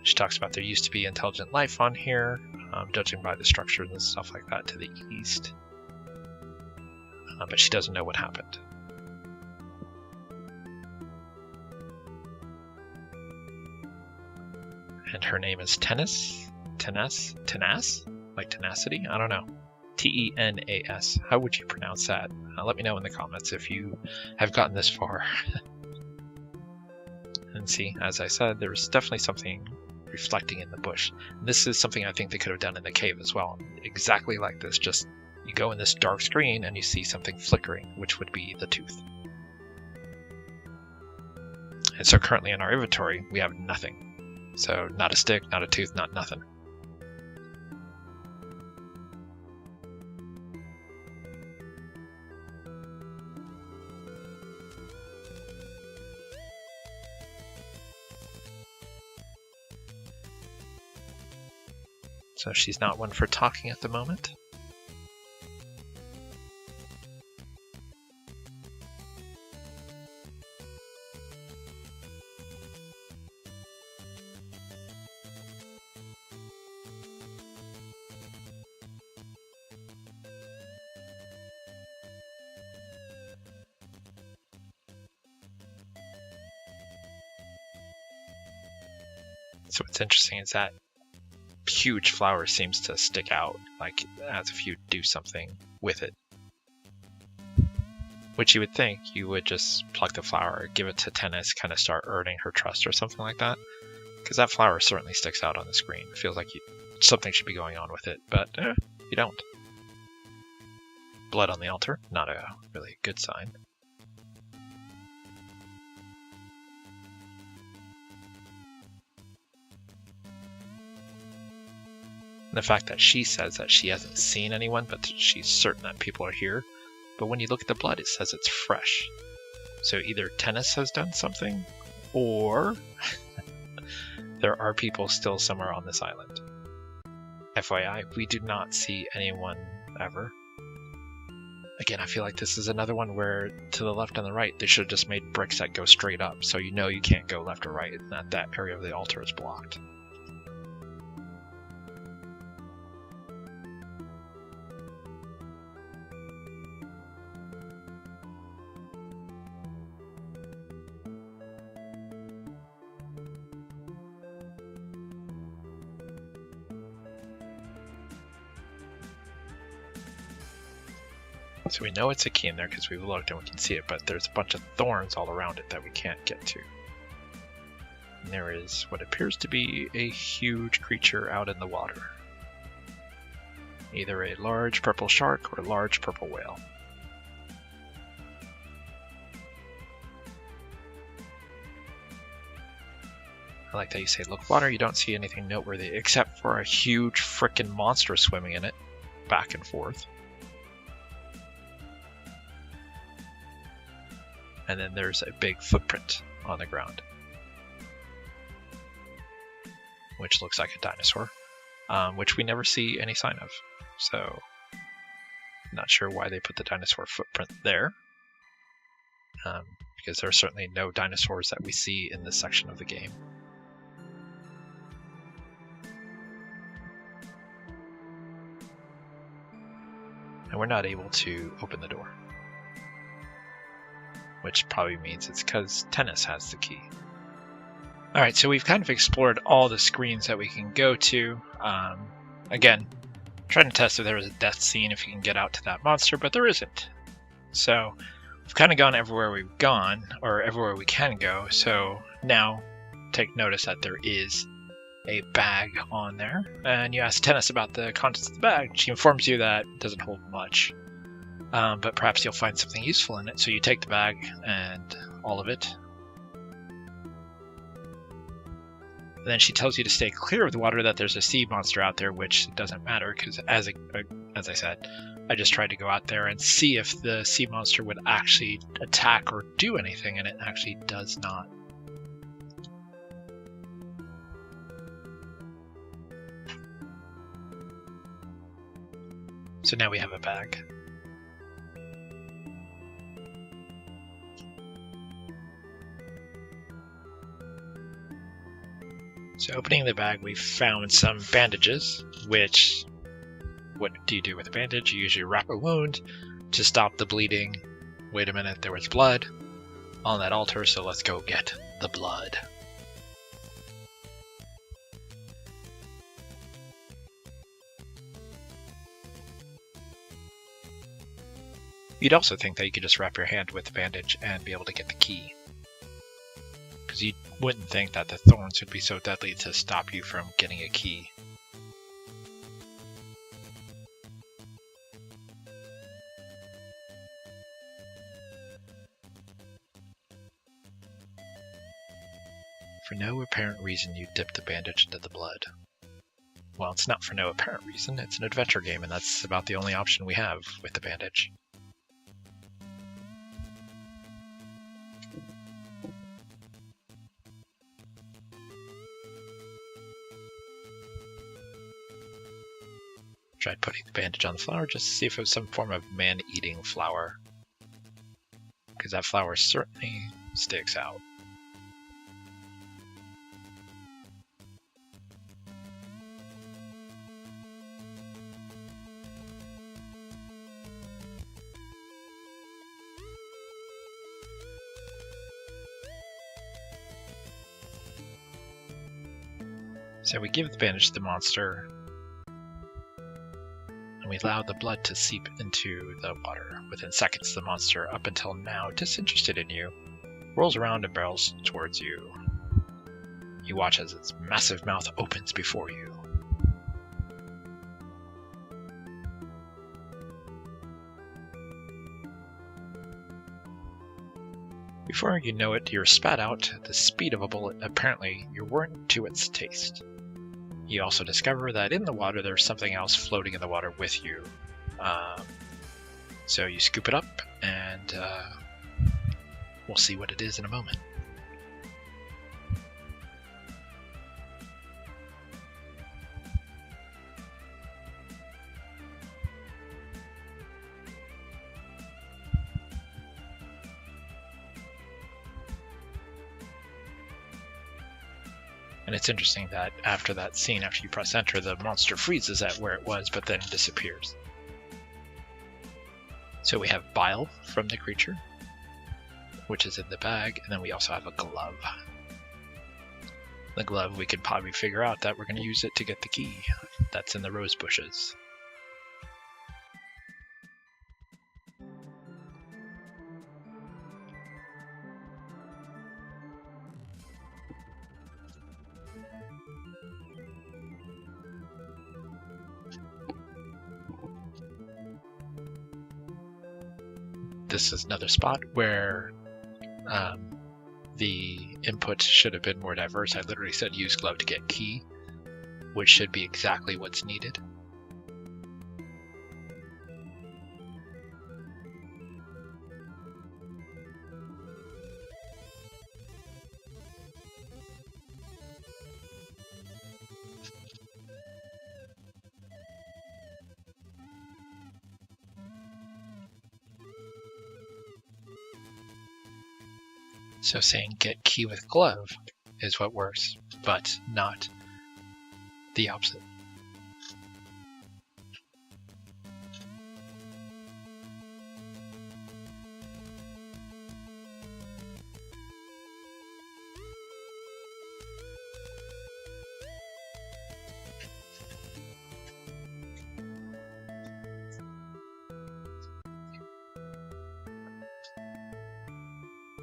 She talks about there used to be intelligent life on here, judging by the structures and stuff like that to the east. But she doesn't know what happened. And her name is Tenas? Like tenacity? I don't know. T-E-N-A-S. How would you pronounce that? Let me know in the comments if you have gotten this far. And see, as I said, there's definitely something reflecting in the bush. This is something I think they could have done in the cave as well. Exactly like this, just you go in this dark screen and you see something flickering, which would be the tooth. And so currently in our inventory, we have nothing. So not a stick, not a tooth, not nothing. So she's not one for talking at the moment. So what's interesting is that huge flower seems to stick out, like as if you do something with it. Which you would think you would just pluck the flower, give it to Tennis, kind of start earning her trust or something like that. Because that flower certainly sticks out on the screen. It feels like something should be going on with it, but you don't. Blood on the altar, not a really good sign. And the fact that she says that she hasn't seen anyone, but she's certain that people are here. But when you look at the blood, it says it's fresh. So either Tennis has done something, or there are people still somewhere on this island. FYI, we do not see anyone ever. Again, I feel like this is another one where to the left and the right, they should have just made bricks that go straight up, so you know you can't go left or right, and that area of the altar is blocked. So we know it's a key in there because we've looked and we can see it, but there's a bunch of thorns all around it that we can't get to. And there is what appears to be a huge creature out in the water. Either a large purple shark or a large purple whale. I like that you say, look, water, you don't see anything noteworthy except for a huge frickin' monster swimming in it, back and forth. And then there's a big footprint on the ground, which looks like a dinosaur, which we never see any sign of. So, not sure why they put the dinosaur footprint there, because there are certainly no dinosaurs that we see in this section of the game. And we're not able to open the door, which probably means it's because Tennis has the key. Alright, so we've kind of explored all the screens that we can go to. Again, trying to test if there was a death scene, if you can get out to that monster, but there isn't. So we've kind of gone everywhere we've gone, or everywhere we can go, so now take notice that there is a bag on there. And you ask Tennis about the contents of the bag. She informs you that it doesn't hold much. But perhaps you'll find something useful in it. So you take the bag and all of it. And then she tells you to stay clear of the water, that there's a sea monster out there, which doesn't matter because, as I said, I just tried to go out there and see if the sea monster would actually attack or do anything, and it actually does not. So now we have a bag. So opening the bag, we found some bandages, which, what do you do with a bandage? You usually wrap a wound to stop the bleeding. Wait a minute, there was blood on that altar, so let's go get the blood. You'd also think that you could just wrap your hand with the bandage and be able to get the key, because you wouldn't think that the thorns would be so deadly to stop you from getting a key. For no apparent reason, you dip the bandage into the blood. Well, it's not for no apparent reason, it's an adventure game, and that's about the only option we have with the bandage. Tried putting the bandage on the flower just to see if it was some form of man-eating flower, because that flower certainly sticks out. So we give the bandage to the monster, and we allow the blood to seep into the water. Within seconds, the monster, up until now disinterested in you, rolls around and barrels towards you. You watch as its massive mouth opens before you. Before you know it, you're spat out at the speed of a bullet. Apparently, you weren't to its taste. You also discover that in the water there's something else floating in the water with you. So you scoop it up, and we'll see what it is in a moment. And it's interesting that after that scene, after you press enter, the monster freezes at where it was, but then disappears. So we have bile from the creature, which is in the bag, and then we also have a glove. The glove, we could probably figure out that we're going to use it to get the key. That's in the rose bushes. This is another spot where the input should have been more diverse. I literally said use glove to get key, which should be exactly what's needed. So saying get key with glove is what works, but not the opposite.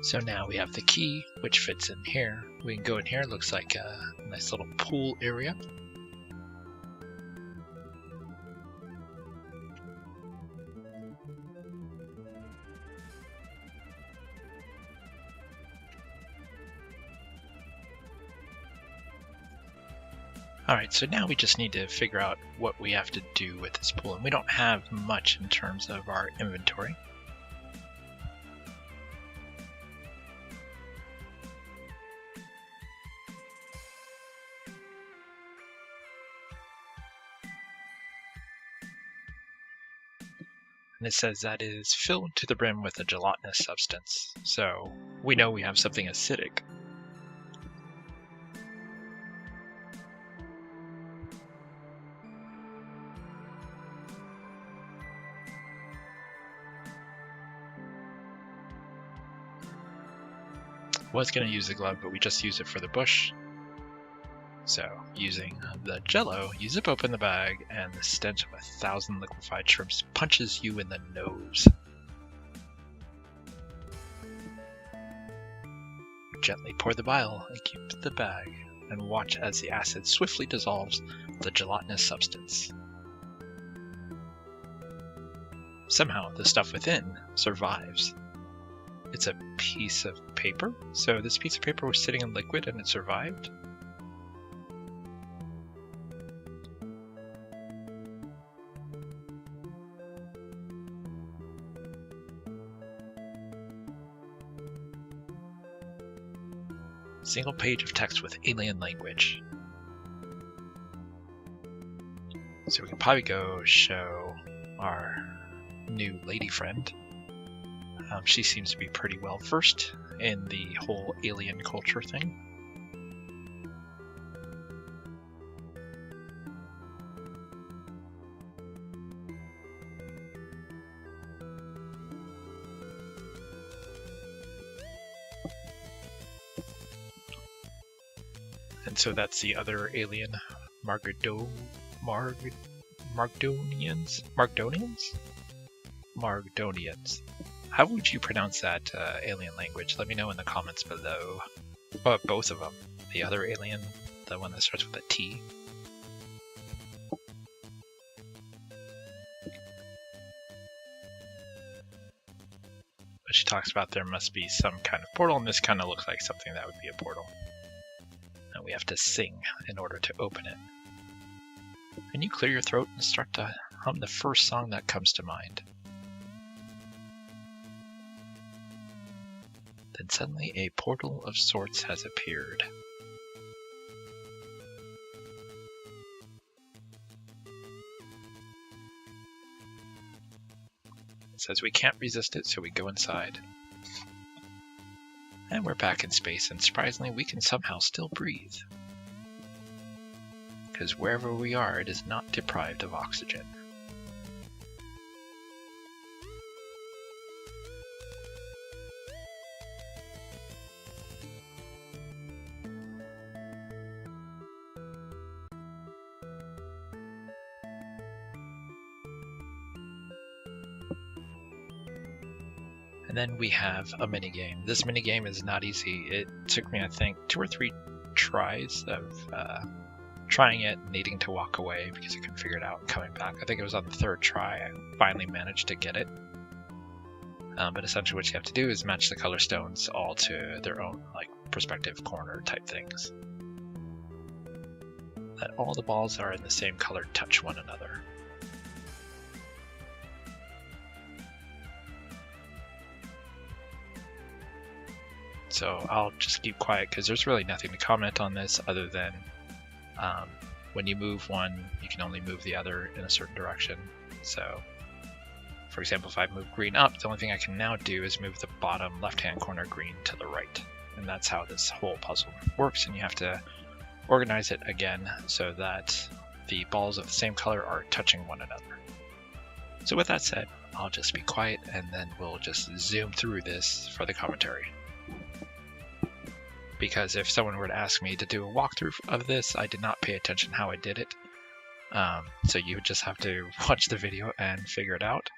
So now we have the key, which fits in here. We can go in here, looks like a nice little pool area. Alright, so now we just need to figure out what we have to do with this pool, and we don't have much in terms of our inventory. And it says that is filled to the brim with a gelatinous substance. So we know we have something acidic. Was going to use the glove, but we just use it for the bush. So, using the jello, you zip open the bag, and the stench of 1,000 liquefied shrimps punches you in the nose. Gently pour the bile and keep the bag, and watch as the acid swiftly dissolves the gelatinous substance. Somehow, the stuff within survives. It's a piece of paper, so this piece of paper was sitting in liquid and it survived. Single page of text with alien language. So we can probably go show our new lady friend. She seems to be pretty well versed in the whole alien culture thing. And so that's the other alien, Margdonians? Margdonians. How would you pronounce that alien language? Let me know in the comments below. Oh, both of them. The other alien, the one that starts with a T. But she talks about there must be some kind of portal, and this kind of looks like something that would be a portal. And we have to sing in order to open it. and you clear your throat and start to hum the first song that comes to mind. Then suddenly a portal of sorts has appeared. It says we can't resist it, so we go inside. And we're back in space, and surprisingly, we can somehow still breathe. Because wherever we are, it is not deprived of oxygen. And then we have a minigame. This minigame is not easy. It took me, I think, 2 or 3 tries of trying it, needing to walk away because I couldn't figure it out and coming back. I think it was on the 3rd try I finally managed to get it. But essentially what you have to do is match the color stones all to their own like perspective corner type things. That all the balls are in the same color touch one another. So I'll just keep quiet because there's really nothing to comment on this other than when you move one, you can only move the other in a certain direction. So, for example, if I move green up, the only thing I can now do is move the bottom left-hand corner green to the right. And that's how this whole puzzle works, and you have to organize it again so that the balls of the same color are touching one another. So with that said, I'll just be quiet and then we'll just zoom through this for the commentary. Because if someone were to ask me to do a walkthrough of this, I did not pay attention how I did it. So you would just have to watch the video and figure it out.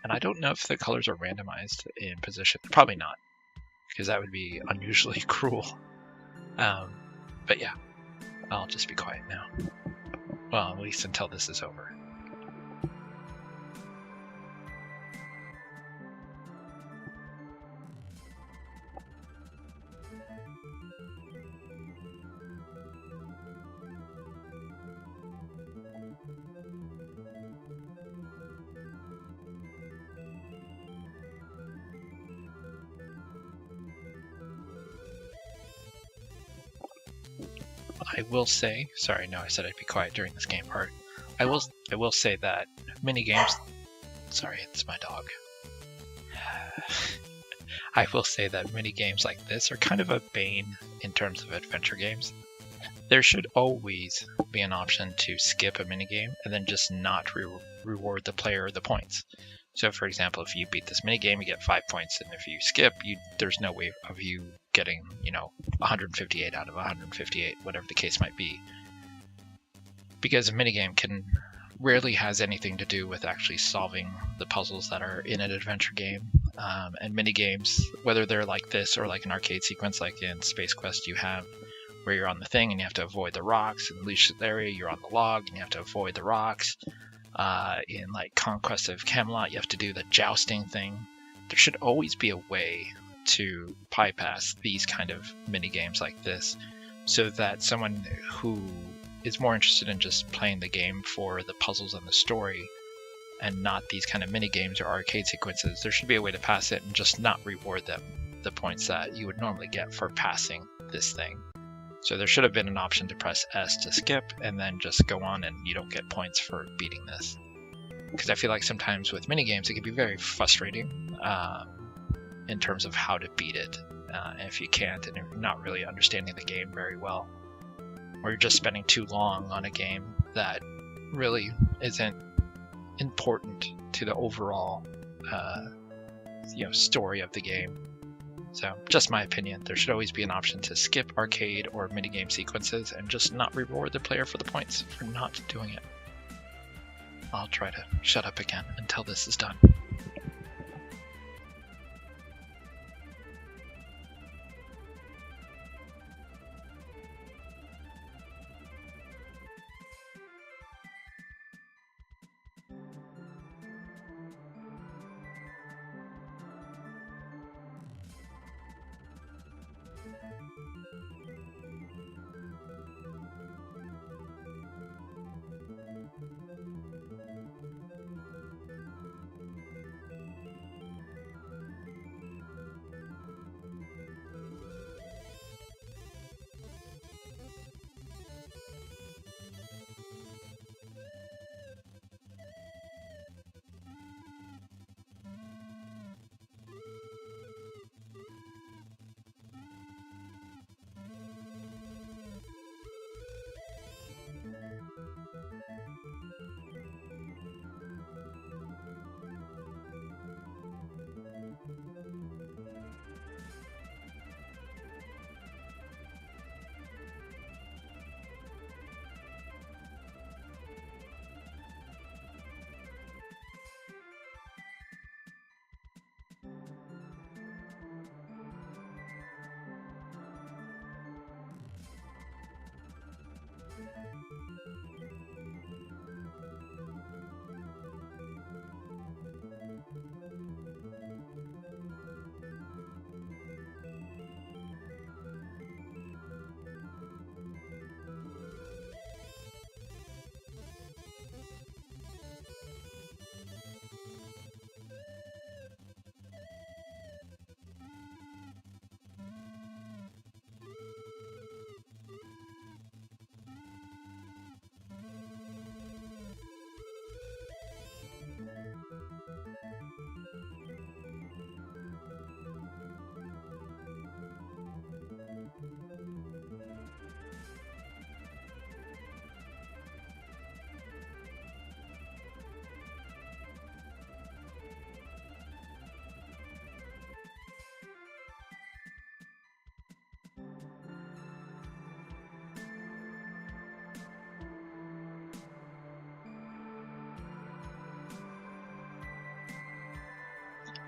And I don't know if the colors are randomized in position. Probably not, because that would be unusually cruel. But yeah, I'll just be quiet now. Well, at least until this is over. I will say, sorry, no, I said I'd be quiet during this game part. I will say that minigames, sorry, it's my dog. I will say that minigames like this are kind of a bane in terms of adventure games. There should always be an option to skip a minigame and then just not reward the player the points. So for example, if you beat this minigame, you get 5 points, and if you skip, there's no way of you getting, 158 out of 158, whatever the case might be. Because a minigame rarely has anything to do with actually solving the puzzles that are in an adventure game. And minigames, whether they're like this or like an arcade sequence like in Space Quest, you have where you're on the thing and you have to avoid the rocks. In Leash area, you're on the log and you have to avoid the rocks. In like Conquest of Camelot, you have to do the jousting thing. There should always be a way to bypass these kind of mini games like this, so that someone who is more interested in just playing the game for the puzzles and the story, and not these kind of mini games or arcade sequences, there should be a way to pass it and just not reward them the points that you would normally get for passing this thing. So there should have been an option to press S to skip and then just go on and you don't get points for beating this. Because I feel like sometimes with minigames it can be very frustrating in terms of how to beat it. If you can't and you're not really understanding the game very well, or you're just spending too long on a game that really isn't important to the overall story of the game. So, just my opinion, there should always be an option to skip arcade or minigame sequences and just not reward the player for the points for not doing it. I'll try to shut up again until this is done.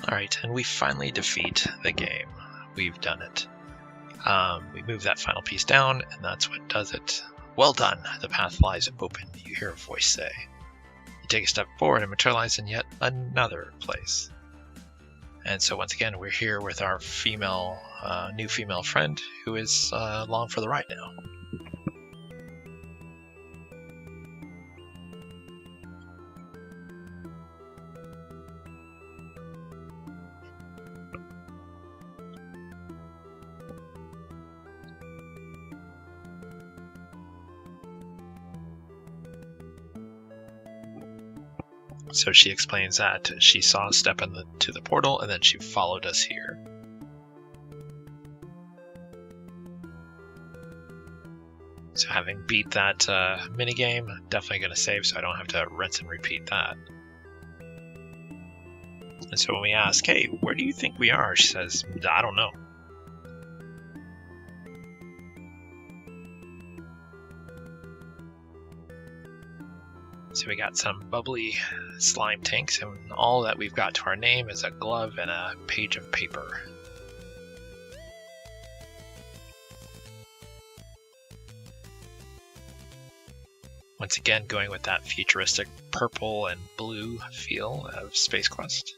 Alright, and we finally defeat the game. We've done it. We move that final piece down, and that's what does it. Well done! The path lies open, you hear a voice say. You take a step forward and materialize in yet another place. And so once again, we're here with our new female friend, who is along for the ride now. So she explains that she saw us step into the portal, and then she followed us here. So having beat that minigame, definitely going to save so I don't have to rinse and repeat that. And so when we ask, hey, where do you think we are? She says, I don't know. So we got some bubbly slime tanks, and all that we've got to our name is a glove and a page of paper. Once again, going with that futuristic purple and blue feel of Space Quest.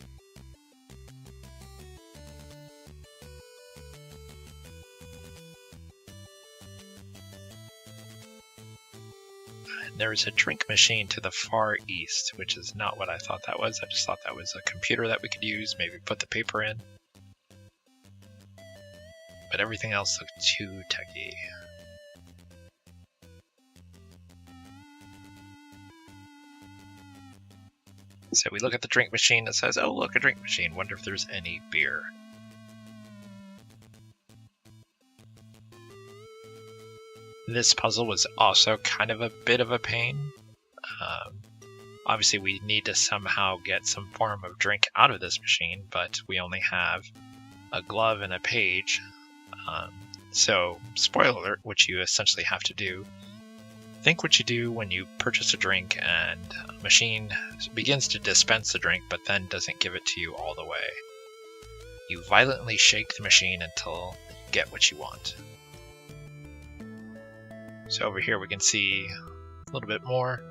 There's a drink machine to the far east, which is not what I thought that was. I just thought that was a computer that we could use, maybe put the paper in. But everything else looked too techy. So we look at the drink machine that says, oh look, a drink machine, wonder if there's any beer. This puzzle was also kind of a bit of a pain. Obviously we need to somehow get some form of drink out of this machine, but we only have a glove and a page. So, spoiler alert, what you essentially have to do, think what you do when you purchase a drink and a machine begins to dispense the drink but then doesn't give it to you all the way. You violently shake the machine until you get what you want. So over here we can see a little bit more.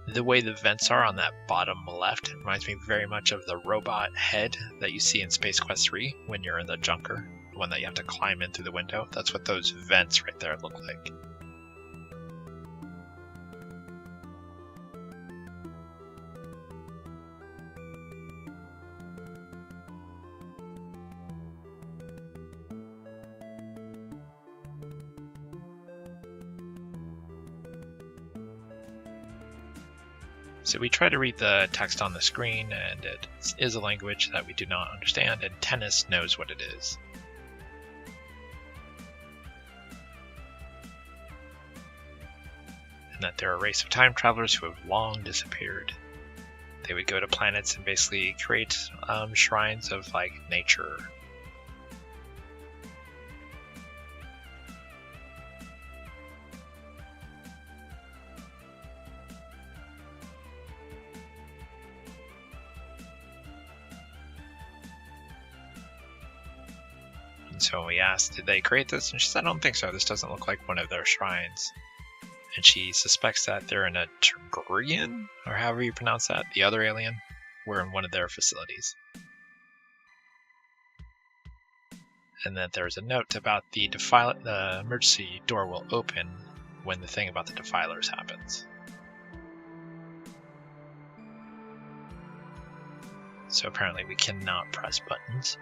The way the vents are on that bottom left reminds me very much of the robot head that you see in Space Quest 3 when you're in the Junker, the one that you have to climb in through the window. That's what those vents right there look like. So we try to read the text on the screen, and it is a language that we do not understand, and Tennis knows what it is. And that they're a race of time travelers who have long disappeared. They would go to planets and basically create shrines of like nature. So we asked, did they create this? And she said, I don't think so. This doesn't look like one of their shrines. and she suspects that they're in a Tergrian, or however you pronounce that, the other alien. We're in one of their facilities. And then there's a note about the emergency door will open when the thing about the defilers happens. So apparently we cannot press buttons.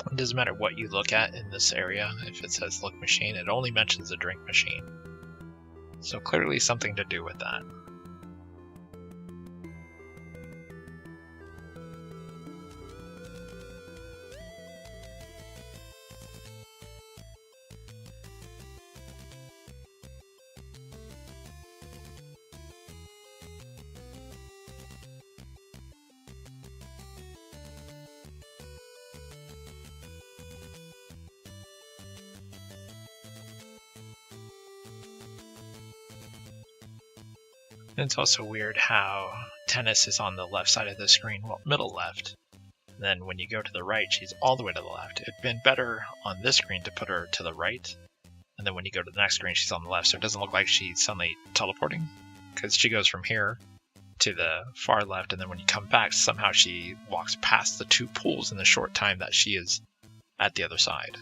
It doesn't matter what you look at in this area. If it says look machine, it only mentions the drink machine. So clearly something to do with that. And it's also weird how tennis is on the left side of the screen, well, middle left. And then when you go to the right, she's all the way to the left. It'd been better on this screen to put her to the right. And then when you go to the next screen, she's on the left. So it doesn't look like she's suddenly teleporting. Because she goes from here to the far left. And then when you come back, somehow she walks past the two pools in the short time that she is at the other side.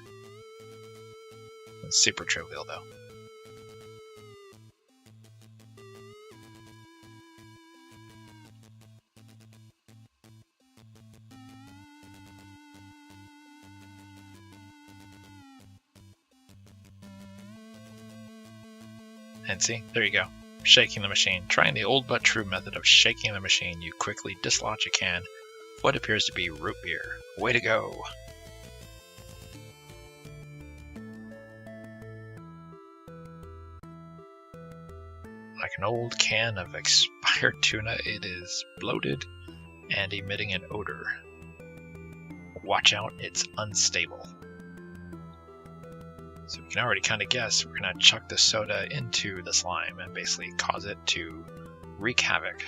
It's super trivial though. And see, there you go. Shaking the machine. Trying the old but true method of shaking the machine, you quickly dislodge a can of what appears to be root beer. Way to go! Like an old can of expired tuna, it is bloated and emitting an odor. Watch out, it's unstable. So we can already kind of guess we're going to chuck the soda into the slime and basically cause it to wreak havoc.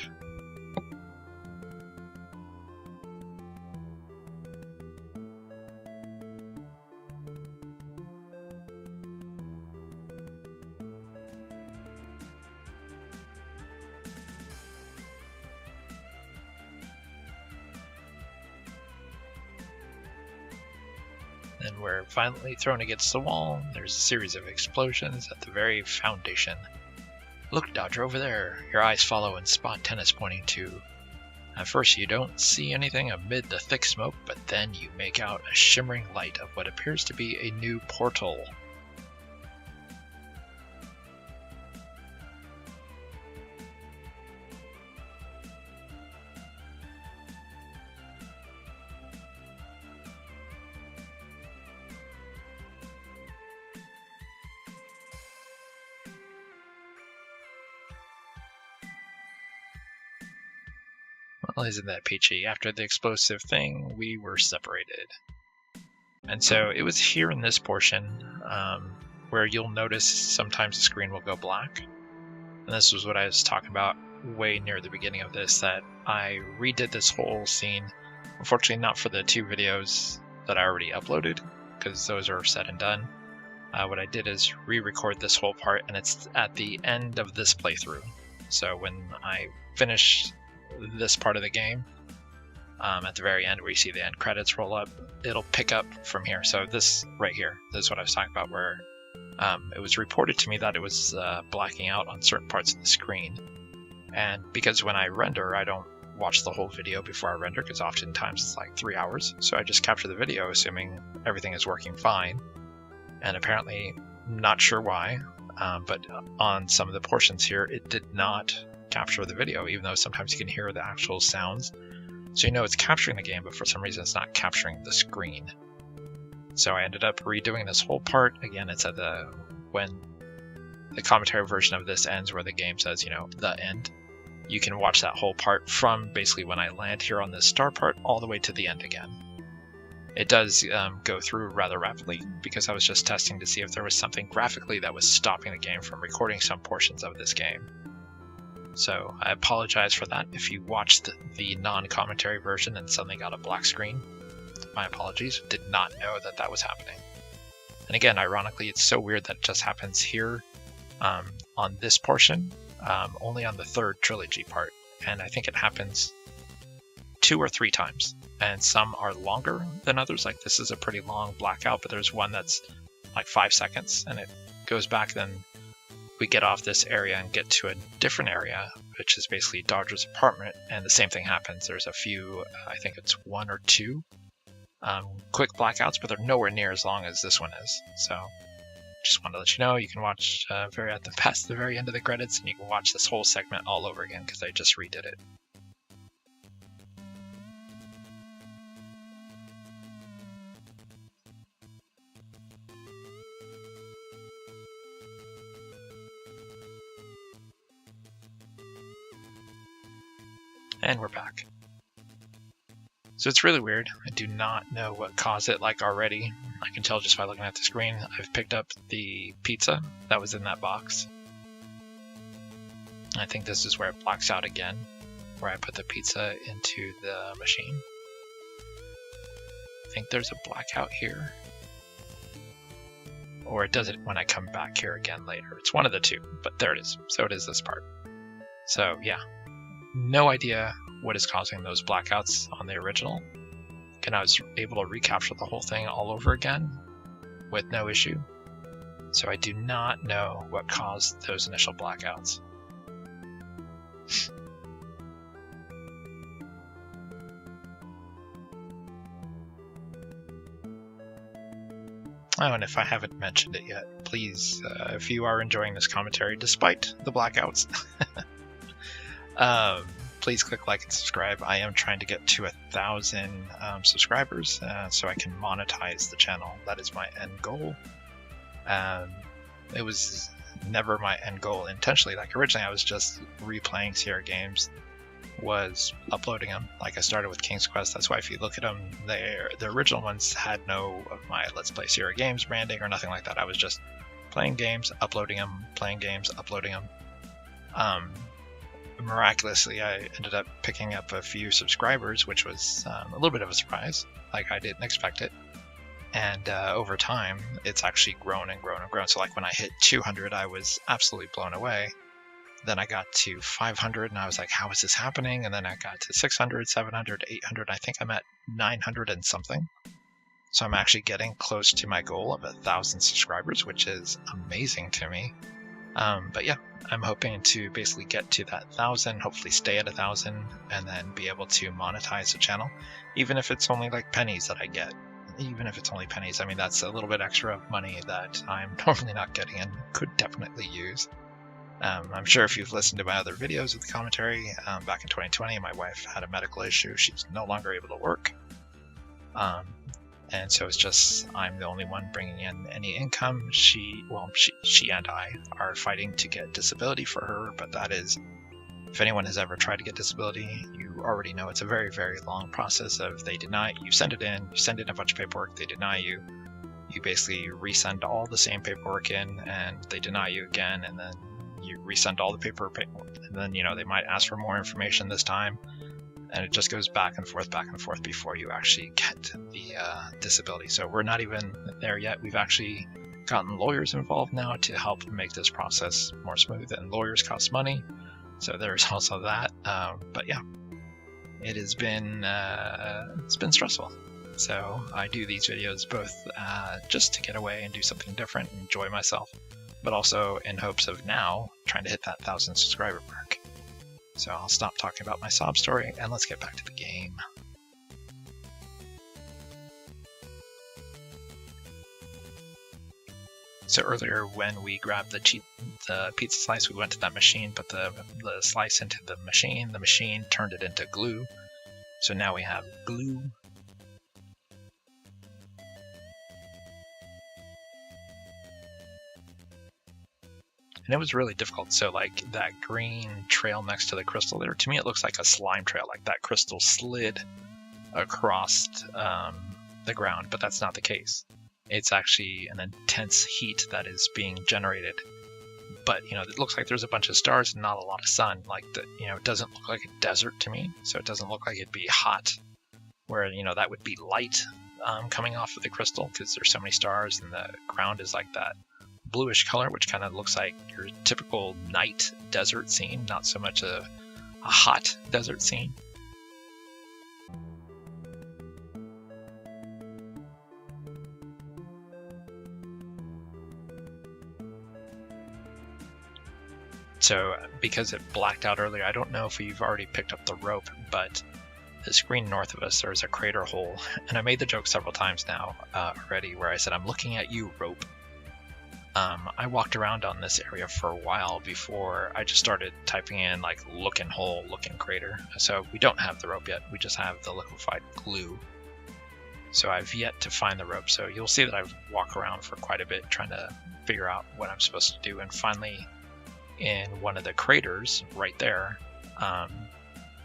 And we're violently thrown against the wall. There's a series of explosions at the very foundation. Look, Dodger, over there. Your eyes follow and spot tennis pointing to. At first you don't see anything amid the thick smoke, but then you make out a shimmering light of what appears to be a new portal. Well, isn't that peachy? After the explosive thing, we were separated. And so it was here in this portion where you'll notice sometimes the screen will go black. And this was what I was talking about way near the beginning of this, that I redid this whole scene. Unfortunately, not for the 2 videos that I already uploaded, because those are said and done. What I did is re-record this whole part, and it's at the end of this playthrough. So when I finish this part of the game, at the very end where you see the end credits roll up, it'll pick up from here. So this right here, this is what I was talking about, where it was reported to me that it was blacking out on certain parts of the screen. And because when I render, I don't watch the whole video before I render, because oftentimes it's like 3 hours. So I just capture the video assuming everything is working fine. And apparently, not sure why, but on some of the portions here, it did not capture the video, even though sometimes you can hear the actual sounds. So you know it's capturing the game, but for some reason it's not capturing the screen. So I ended up redoing this whole part. Again, it's at when the commentary version of this ends, where the game says, you know, the end. You can watch that whole part from basically when I land here on this star part all the way to the end again. It does go through rather rapidly, because I was just testing to see if there was something graphically that was stopping the game from recording some portions of this game. So I apologize for that. If you watched the non-commentary version and suddenly got a black screen, my apologies. Did not know that that was happening. And again, ironically, it's so weird that it just happens here on this portion, only on the third trilogy part. And I think it happens 2 or 3 times. And some are longer than others. Like this is a pretty long blackout, but there's one that's like 5 seconds, and it goes back. Then we get off this area and get to a different area, which is basically Dodger's apartment, and the same thing happens. There's a few, I think it's 1 or 2 quick blackouts, but they're nowhere near as long as this one is. So just wanted to let you know, you can watch past the very end of the credits, and you can watch this whole segment all over again, because I just redid it. And we're back. So it's really weird. I do not know what caused it like already. I can tell just by looking at the screen. I've picked up the pizza that was in that box. I think this is where it blacks out again, where I put the pizza into the machine. I think there's a blackout here. Or it does it when I come back here again later. It's one of the two, but there it is. So it is this part. So yeah. No idea what is causing those blackouts on the original, and I was able to recapture the whole thing all over again with no issue. So I do not know what caused those initial blackouts. Oh, and if I haven't mentioned it yet, please, if you are enjoying this commentary despite the blackouts, please click like and subscribe. I am trying to get to 1,000 subscribers so I can monetize the channel. That is my end goal. It was never my end goal intentionally. Like originally I was just replaying Sierra games, was uploading them. Like I started with King's Quest. That's why if you look at them, the original ones had no of my Let's Play Sierra Games branding or nothing like that. I was just playing games, uploading them, playing games, uploading them. Miraculously, I ended up picking up a few subscribers, which was a little bit of a surprise. Like I didn't expect it. And over time, it's actually grown and grown and grown. So like when I hit 200, I was absolutely blown away. Then I got to 500 and I was like, how is this happening? And then I got to 600, 700, 800. I think I'm at 900 and something. So I'm actually getting close to my goal of 1,000 subscribers, which is amazing to me. But yeah, I'm hoping to basically get to that 1,000, hopefully stay at 1,000, and then be able to monetize the channel, even if it's only like pennies that I get. Even if it's only pennies, I mean, that's a little bit extra money that I'm normally not getting and could definitely use. I'm sure if you've listened to my other videos with the commentary, back in 2020, my wife had a medical issue. She's no longer able to work. And so it's just, I'm the only one bringing in any income. She and I are fighting to get disability for her, but that is, if anyone has ever tried to get disability, you already know it's a very, very long process of they deny, you send it in, you send in a bunch of paperwork, they deny you. You basically resend all the same paperwork in and they deny you again, and then you resend all the paperwork, and then, you know, they might ask for more information this time. And it just goes back and forth before you actually get the disability. So we're not even there yet. We've actually gotten lawyers involved now to help make this process more smooth, and lawyers cost money. So there's also that. But yeah, it has been it's been stressful. So I do these videos both just to get away and do something different and enjoy myself, but also in hopes of now trying to hit that 1,000 subscriber mark. So I'll stop talking about my sob story and let's get back to the game. So earlier when we grabbed the pizza slice, we went to that machine, put the slice into the machine turned it into glue. So now we have glue. And it was really difficult. So like that green trail next to the crystal there, to me it looks like a slime trail, like that crystal slid across the ground, but that's not the case. It's actually an intense heat that is being generated. But, you know, it looks like there's a bunch of stars and not a lot of sun. Like, it doesn't look like a desert to me, so it doesn't look like it'd be hot, where, you know, that would be light coming off of the crystal because there's so many stars and the ground is like that bluish color, which kind of looks like your typical night desert scene, not so much a hot desert scene. So because it blacked out earlier, I don't know if you've already picked up the rope, but the screen north of us, there's a crater hole. And I made the joke several times now already where I said, I'm looking at you, rope. I walked around on this area for a while before I just started typing in like looking hole, looking crater. So we don't have the rope yet, we just have the liquefied glue. So I've yet to find the rope. So you'll see that I've walked around for quite a bit trying to figure out what I'm supposed to do. And finally, in one of the craters right there, I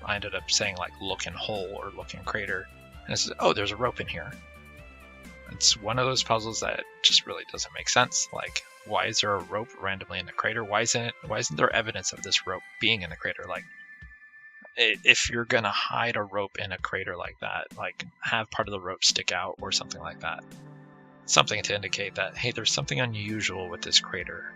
ended up saying like looking hole or looking crater, and it says, oh, there's a rope in here. It's one of those puzzles that just really doesn't make sense. Like, why is there a rope randomly in the crater? Why isn't there evidence of this rope being in the crater? Like, if you're gonna hide a rope in a crater like that, like have part of the rope stick out or something like that. Something to indicate that, hey, there's something unusual with this crater.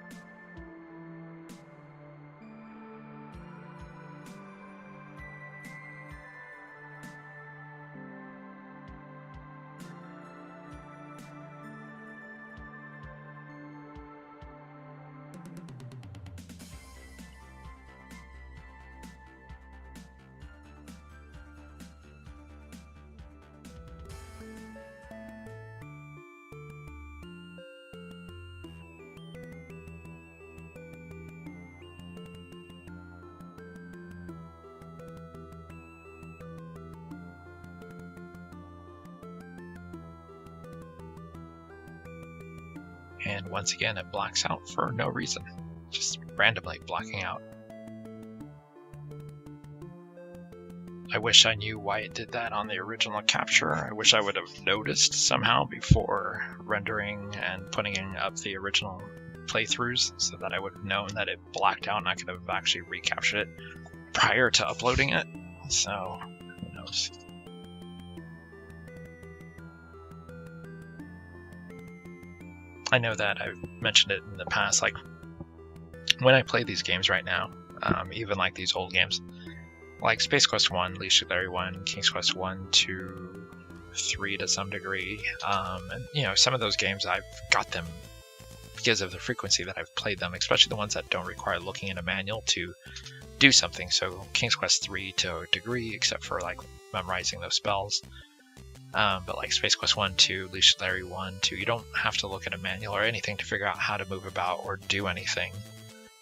And once again, it blacks out for no reason, just randomly blacking out. I wish I knew why it did that on the original capture. I wish I would have noticed somehow before rendering and putting up the original playthroughs so that I would have known that it blacked out and I could have actually recaptured it prior to uploading it. So, who knows. I know that I've mentioned it in the past, like when I play these games right now, even like these old games, like Space Quest 1, Leisure Suit Larry 1, King's Quest 1, 2, 3 to some degree, and you know, some of those games I've got them because of the frequency that I've played them, especially the ones that don't require looking in a manual to do something. So King's Quest 3 to a degree, except for like memorizing those spells. But like Space Quest 1, 2, Leisure Larry 1, 2, you don't have to look at a manual or anything to figure out how to move about or do anything.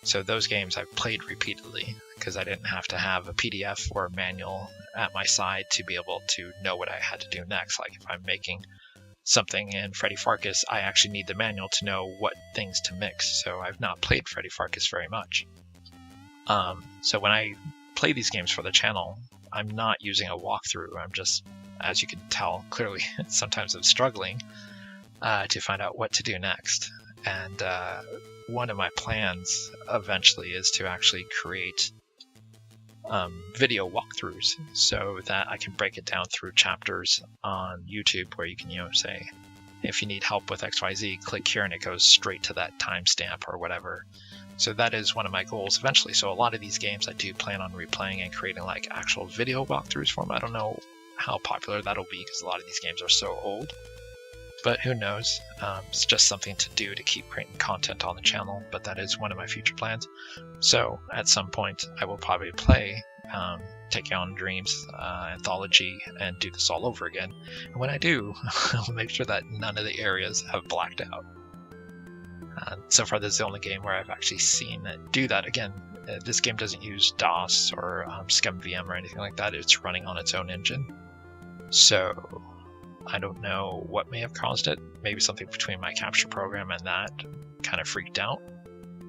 So those games I've played repeatedly because I didn't have to have a PDF or a manual at my side to be able to know what I had to do next. Like if I'm making something in Freddy Pharkas, I actually need the manual to know what things to mix. So I've not played Freddy Pharkas very much. So when I play these games for the channel, I'm not using a walkthrough. I'm just, as you can tell clearly, sometimes I'm struggling to find out what to do next. And one of my plans eventually is to actually create video walkthroughs so that I can break it down through chapters on YouTube where you can, say, if you need help with XYZ, click here and it goes straight to that timestamp or whatever. So that is one of my goals eventually. So a lot of these games I do plan on replaying and creating like actual video walkthroughs for them. I don't know how popular that'll be, because a lot of these games are so old. But who knows? It's just something to do to keep creating content on the channel, but that is one of my future plans. So at some point, I will probably play Tachyon Dreams Anthology and do this all over again. And when I do, I'll make sure that none of the areas have blacked out. So far, this is the only game where I've actually seen it do that. Again, this game doesn't use DOS or ScumVM or anything like that. It's running on its own engine. So I don't know what may have caused it. Maybe something between my capture program and that kind of freaked out.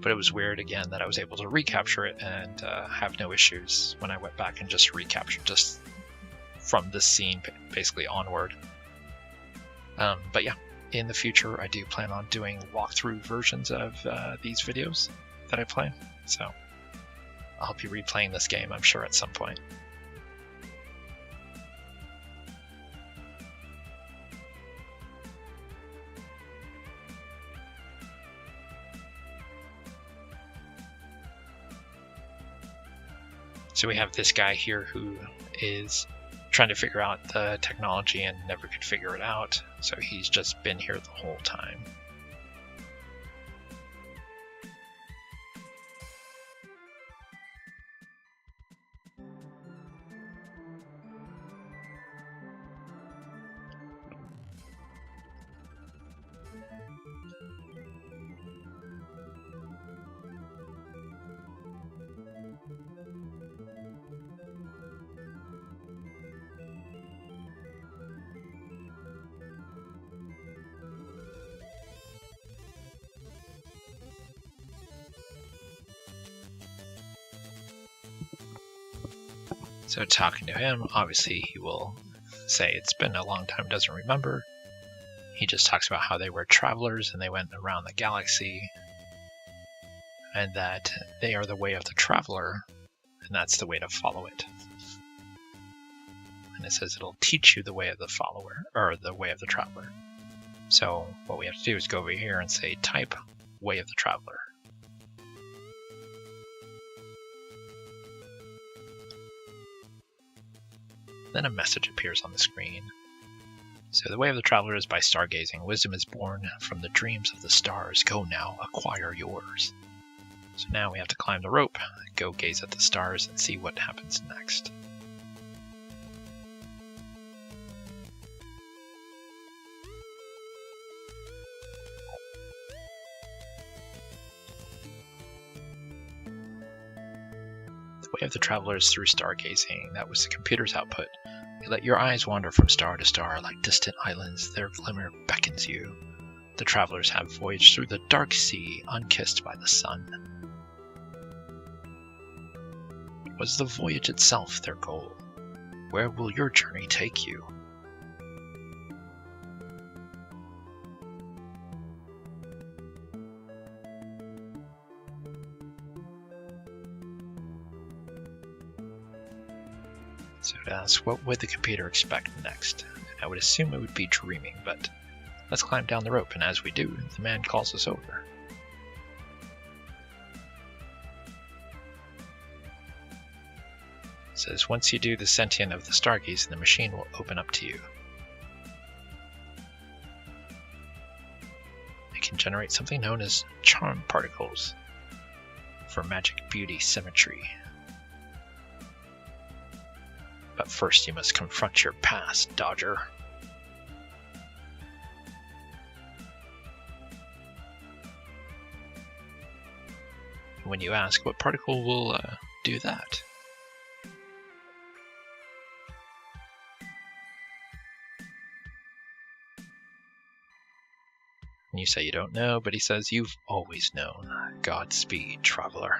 But it was weird, again, that I was able to recapture it and have no issues when I went back and just recaptured just from this scene basically onward. But yeah, in the future I do plan on doing walkthrough versions of these videos that I play. So I'll be replaying this game, I'm sure, at some point. So we have this guy here who is trying to figure out the technology and never could figure it out. So he's just been here the whole time. So talking to him, obviously he will say it's been a long time, doesn't remember. He just talks about how they were travelers and they went around the galaxy, and that they are the way of the traveler, and that's the way to follow it. And it says it'll teach you the way of the follower, or the way of the traveler. So what we have to do is go over here and say type way of the traveler. Then a message appears on the screen. So the way of the traveler is by stargazing. Wisdom is born from the dreams of the stars. Go now, acquire yours. So now we have to climb the rope, go gaze at the stars, and see what happens next. The way of the traveler is through stargazing. That was the computer's output. You let your eyes wander from star to star like distant islands. Their glimmer beckons you. The travelers have voyaged through the dark sea, unkissed by the sun. Was the voyage itself their goal? Where will your journey take you? So it asks, what would the computer expect next? I would assume it would be dreaming, but let's climb down the rope, and as we do, the man calls us over. It says, once you do the sentient of the stargaze, the machine will open up to you. It can generate something known as charm particles for magic, beauty, symmetry. But first you must confront your past, Dodger. When you ask, what particle will do that? And you say you don't know, but he says you've always known. Godspeed, traveler.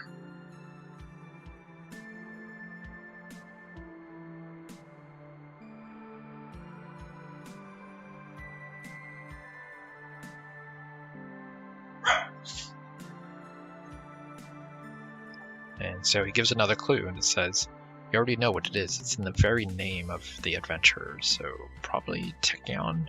And so he gives another clue, and it says, you already know what it is. It's in the very name of the adventurer, so probably Tachyon.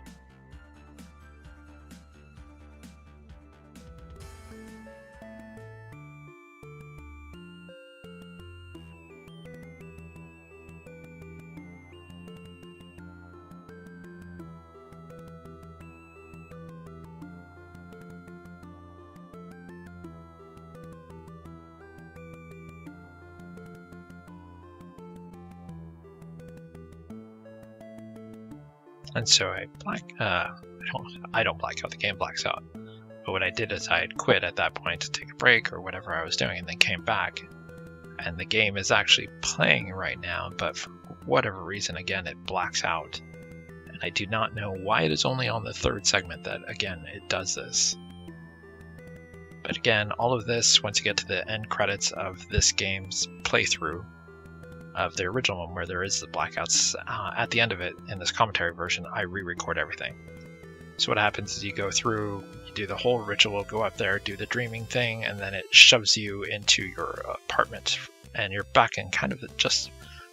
And so I don't black out, the game blacks out. But what I did is I had quit at that point to take a break or whatever I was doing, and then came back. And the game is actually playing right now, but for whatever reason, again, it blacks out. And I do not know why it is only on the third segment that, again, it does this. But again, all of this, once you get to the end credits of this game's playthrough of the original one, where there is the blackouts, at the end of it, in this commentary version, I re-record everything. So what happens is you go through, you do the whole ritual, go up there, do the dreaming thing, and then it shoves you into your apartment, and you're back in kind of just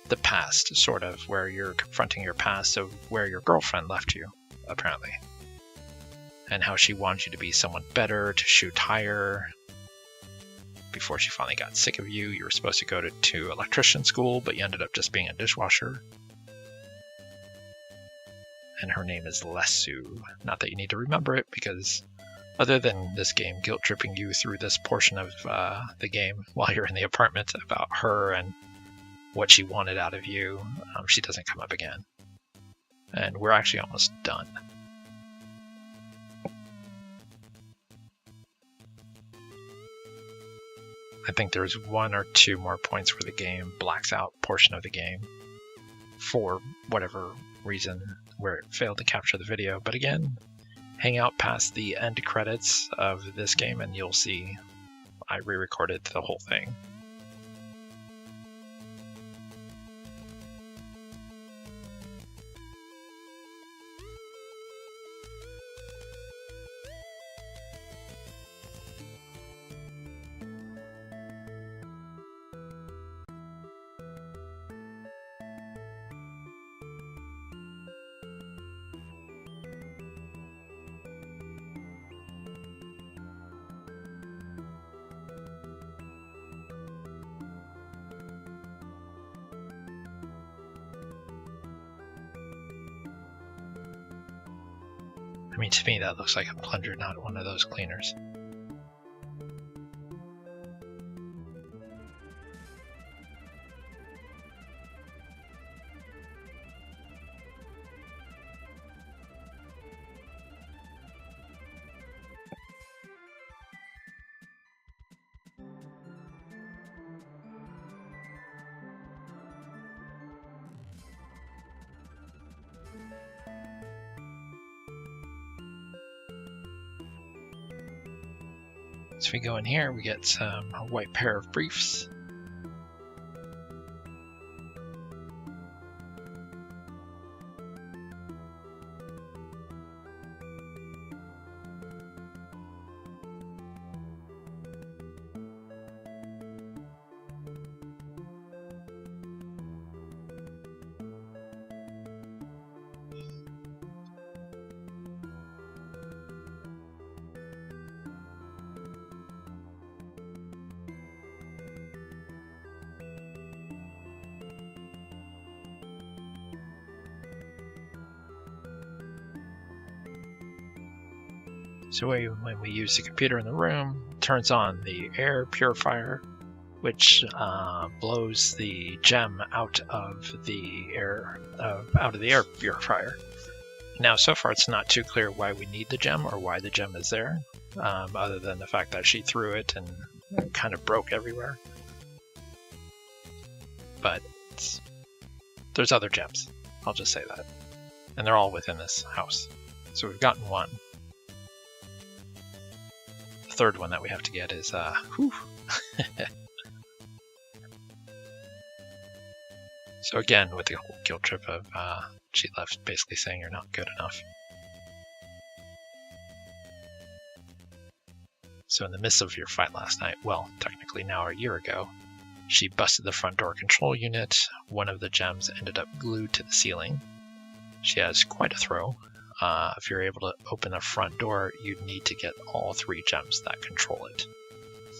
the past, sort of, where you're confronting your past of where your girlfriend left you, apparently. And how she wanted you to be someone better, to shoot higher. Before she finally got sick of you, you were supposed to go to electrician school, but you ended up just being a dishwasher. And her name is Lesu. Not that you need to remember it, because other than this game guilt-tripping you through this portion of the game while you're in the apartment about her and what she wanted out of you, she doesn't come up again. And we're actually almost done. I think there's 1 or 2 more points where the game blacks out portion of the game for whatever reason where it failed to capture the video. But again, hang out past the end credits of this game and you'll see I re-recorded the whole thing. I mean, to me, that looks like a plunger, not one of those cleaners. So we go in here, we get a white pair of briefs. So when we use the computer in the room, it turns on the air purifier, which blows the gem out of the air purifier. Now, so far, it's not too clear why we need the gem or why the gem is there, other than the fact that she threw it and it kind of broke everywhere. But there's other gems, I'll just say that. And they're all within this house. So we've gotten one. The third one that we have to get is, So again, with the whole guilt trip of she left basically saying you're not good enough. So in the midst of your fight last night, well, technically now a year ago, she busted the front door control unit. One of the gems ended up glued to the ceiling. She has quite a throw. If you're able to open the front door, you'd need to get all 3 gems that control it.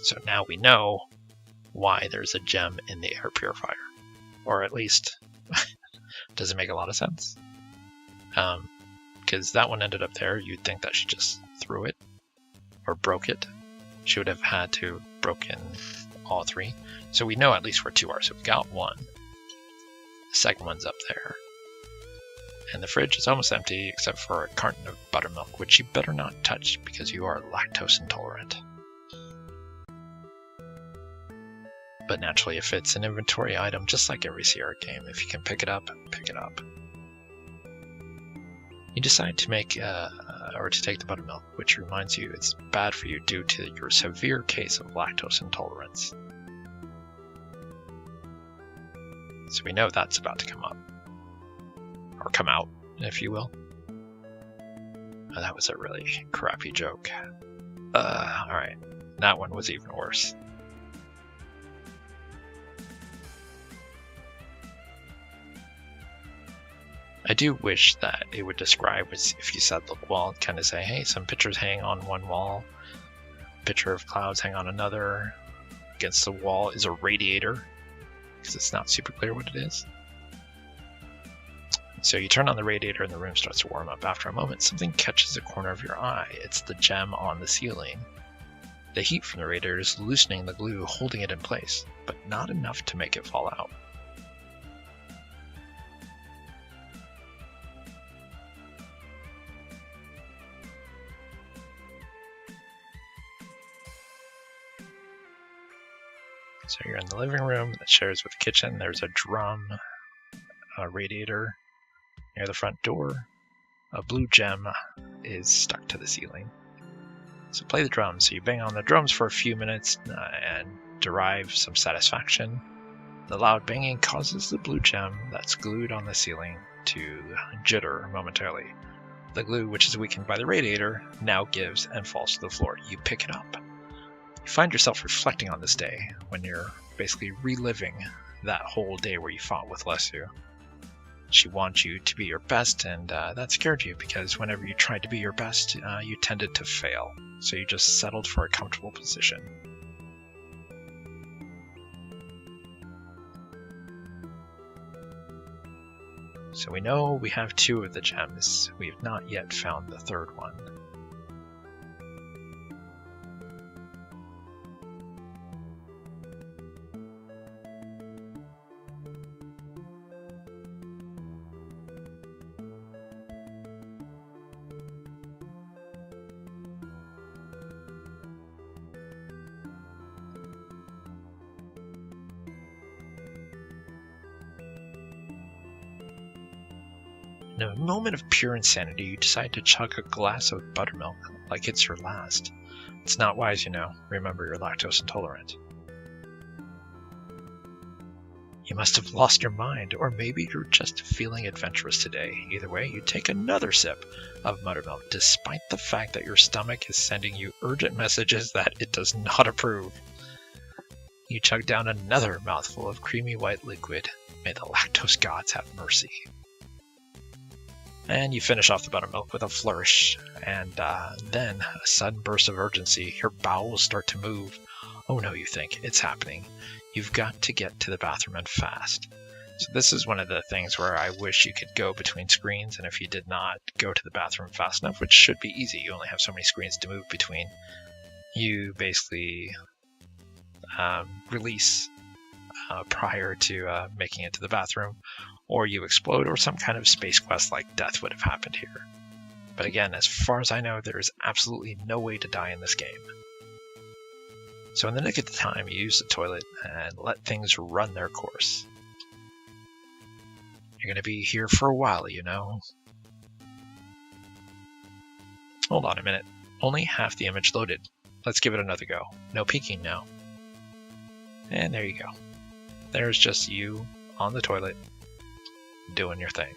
So now we know why there's a gem in the air purifier. Or at least, does it make a lot of sense? Because that one ended up there, you'd think that she just threw it or broke it. She would have had to have broken all 3. So we know at least where 2 are. So we got 1. The second one's up there. And the fridge is almost empty except for a carton of buttermilk, which you better not touch because you are lactose intolerant. But naturally, if it's an inventory item, just like every Sierra game, if you can pick it up, pick it up. You decide to make or to take the buttermilk, which reminds you it's bad for you due to your severe case of lactose intolerance. So we know that's about to come up. Or come out, if you will. Oh, that was a really crappy joke. Alright. That one was even worse. I do wish that it would describe if you said, look, well, kind of say, hey, some pictures hang on one wall, picture of clouds hang on another. Against the wall is a radiator, because it's not super clear what it is. So you turn on the radiator and the room starts to warm up. After a moment, something catches the corner of your eye. It's the gem on the ceiling. The heat from the radiator is loosening the glue, holding it in place, but not enough to make it fall out. So you're in the living room that shares with the kitchen. There's a drum, a radiator near the front door. A blue gem is stuck to the ceiling. So play the drums. So you bang on the drums for a few minutes and derive some satisfaction. The loud banging causes the blue gem that's glued on the ceiling to jitter momentarily. The glue, which is weakened by the radiator, now gives and falls to the floor. You pick it up. You find yourself reflecting on this day when you're basically reliving that whole day where you fought with Lesu. She wants you to be your best, and that scared you because whenever you tried to be your best, you tended to fail. So you just settled for a comfortable position. So we know we have 2 of the gems. We have not yet found the 3rd one. In a moment of pure insanity, you decide to chug a glass of buttermilk like it's your last. It's not wise, you know. Remember, you're lactose intolerant. You must have lost your mind, or maybe you're just feeling adventurous today. Either way, you take another sip of buttermilk, despite the fact that your stomach is sending you urgent messages that it does not approve. You chug down another mouthful of creamy white liquid. May the lactose gods have mercy. And you finish off the buttermilk with a flourish, and then a sudden burst of urgency. Your bowels start to move. Oh no, you think, it's happening. You've got to get to the bathroom and fast. So this is one of the things where I wish you could go between screens, and if you did not go to the bathroom fast enough, which should be easy, you only have so many screens to move between, you basically release prior to making it to the bathroom, or you explode, or some kind of space quest like death would have happened here. But again, as far as I know, there is absolutely no way to die in this game. So in the nick of the time, you use the toilet and let things run their course. You're going to be here for a while, you know. Hold on a minute. Only half the image loaded. Let's give it another go. No peeking now. And there you go. There's just you on the toilet doing your thing.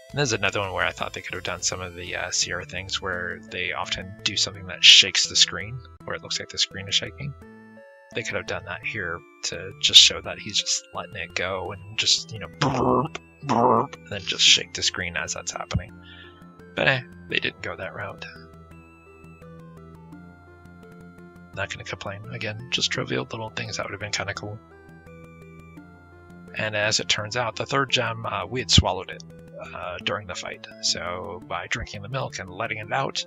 And there's another one where I thought they could have done some of the Sierra things where they often do something that shakes the screen, where it looks like the screen is shaking. They could have done that here to just show that he's just letting it go and just, you know, burp, burp, and then just shake the screen as that's happening. But they didn't go that route. Not going to complain. Again, just trivial little things that would have been kind of cool. And as it turns out, the third gem, we had swallowed it during the fight. So by drinking the milk and letting it out,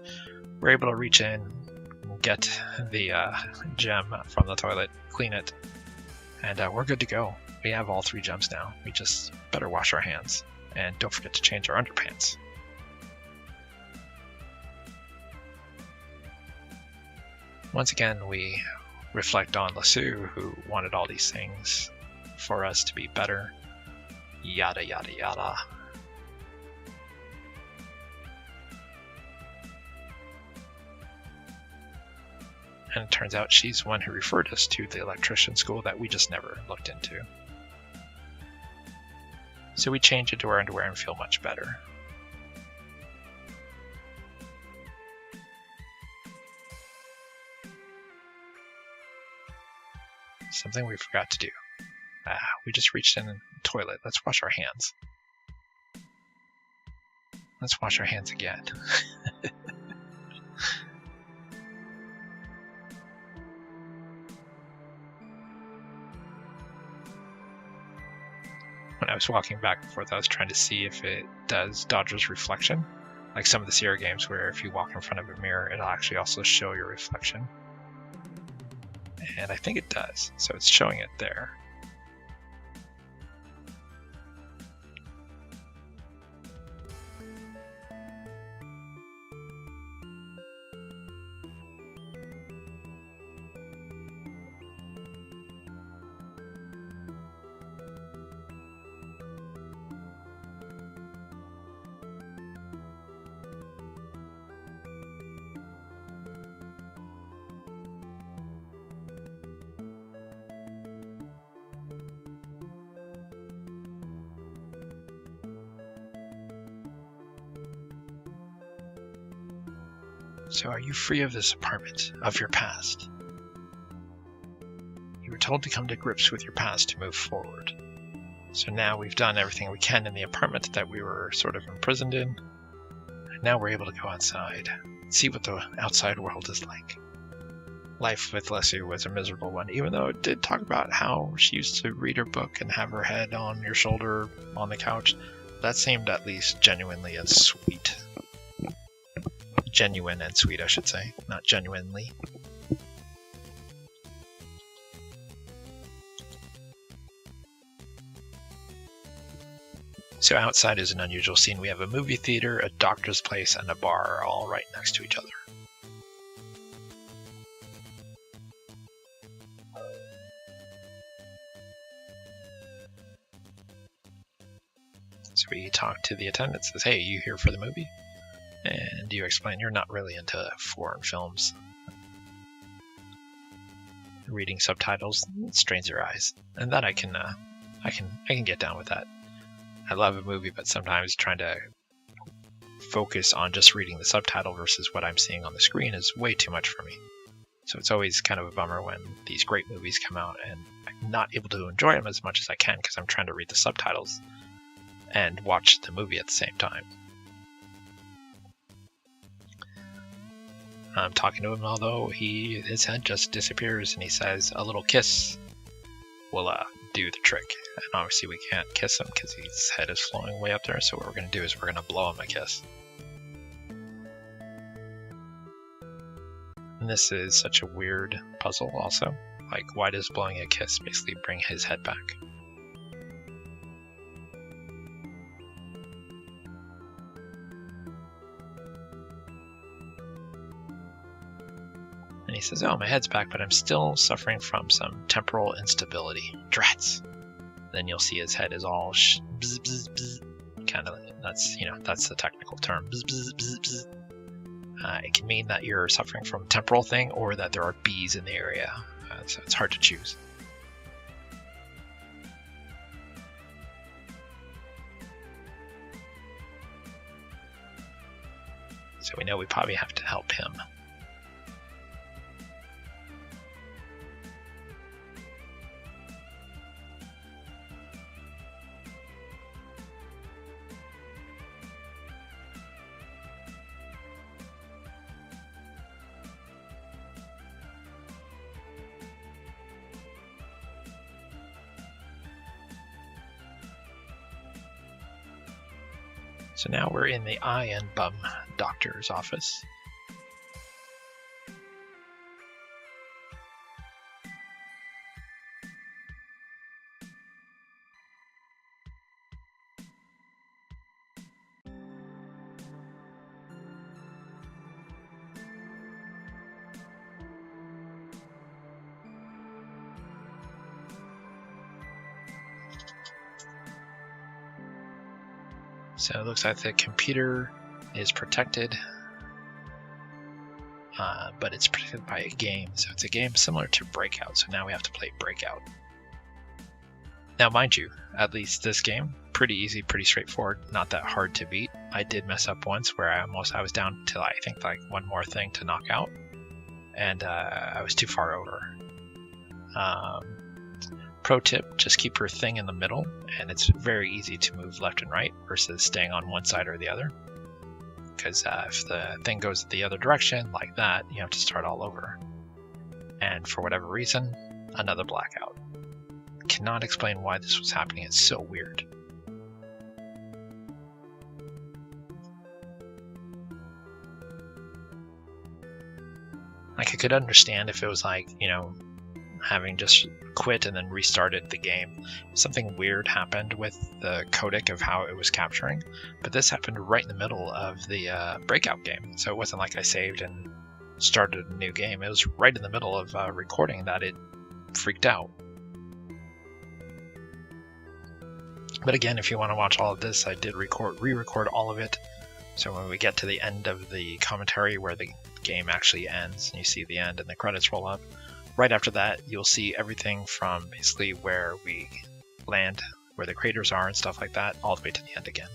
we're able to reach in, get the gem from the toilet, clean it, and we're good to go. we have all 3 gems now. We just better wash our hands. And don't forget to change our underpants. Once again, we reflect on Lasue, who wanted all these things for us to be better. Yada yada yada. And it turns out she's the one who referred us to the electrician school that we just never looked into. So we change into our underwear and feel much better. Something we forgot to do. We just reached in the toilet. Let's wash our hands. Let's wash our hands again. When I was walking back and forth, I was trying to see if it does Dodger's reflection. Like some of the Sierra games where if you walk in front of a mirror, it'll actually also show your reflection. And I think it does, so it's showing it there. So are you free of this apartment, of your past? You were told to come to grips with your past to move forward. So now we've done everything we can in the apartment that we were sort of imprisoned in. And now we're able to go outside, see what the outside world is like. Life with Lasue was a miserable one, even though it did talk about how she used to read her book and have her head on your shoulder on the couch. That seemed at least genuinely and sweet. Genuine and sweet, I should say, not genuinely. So outside is an unusual scene. We have a movie theater, a doctor's place, and a bar all right next to each other. So we talk to the attendant, says, hey, you here for the movie? And you explain you're not really into foreign films. Reading subtitles strains your eyes, and that I can get down with that. I love a movie, but sometimes trying to focus on just reading the subtitle versus what I'm seeing on the screen is way too much for me. So it's always kind of a bummer when these great movies come out and I'm not able to enjoy them as much as I can because I'm trying to read the subtitles and watch the movie at the same time. I'm talking to him, although his head just disappears, and he says a little kiss will do the trick. And obviously we can't kiss him because his head is floating way up there, so what we're going to do is we're going to blow him a kiss. And this is such a weird puzzle also. Like, why does blowing a kiss basically bring his head back? And he says, oh, my head's back, but I'm still suffering from some temporal instability. Drats! Then you'll see his head is all bzz, bzz, bzz. Kind of, that's the technical term. Bzz, bzz, bzz, bzz. It can mean that you're suffering from a temporal thing or that there are bees in the area. So it's hard to choose. So we know we probably have to help him. So now we're in the eye and bum doctor's office. So it looks like the computer is protected, but it's protected by a game. So it's a game similar to Breakout. So now we have to play Breakout. Now, mind you, at least this game, pretty easy, pretty straightforward, not that hard to beat. I did mess up once where I was down to, I think, like one more thing to knock out, and I was too far over. Pro tip, just keep your thing in the middle, and it's very easy to move left and right versus staying on one side or the other. Because if the thing goes the other direction, like that, you have to start all over. And for whatever reason, another blackout. Cannot explain why this was happening, it's so weird. Like, I could understand if it was like, you know, having just quit and then restarted the game. Something weird happened with the codec of how it was capturing, but this happened right in the middle of the Breakout game. So it wasn't like I saved and started a new game. It was right in the middle of recording that it freaked out. But again, if you want to watch all of this, I did re-record all of it. So when we get to the end of the commentary where the game actually ends, and you see the end and the credits roll up, right after that, you'll see everything from basically where we land, where the craters are and stuff like that, all the way to the end again.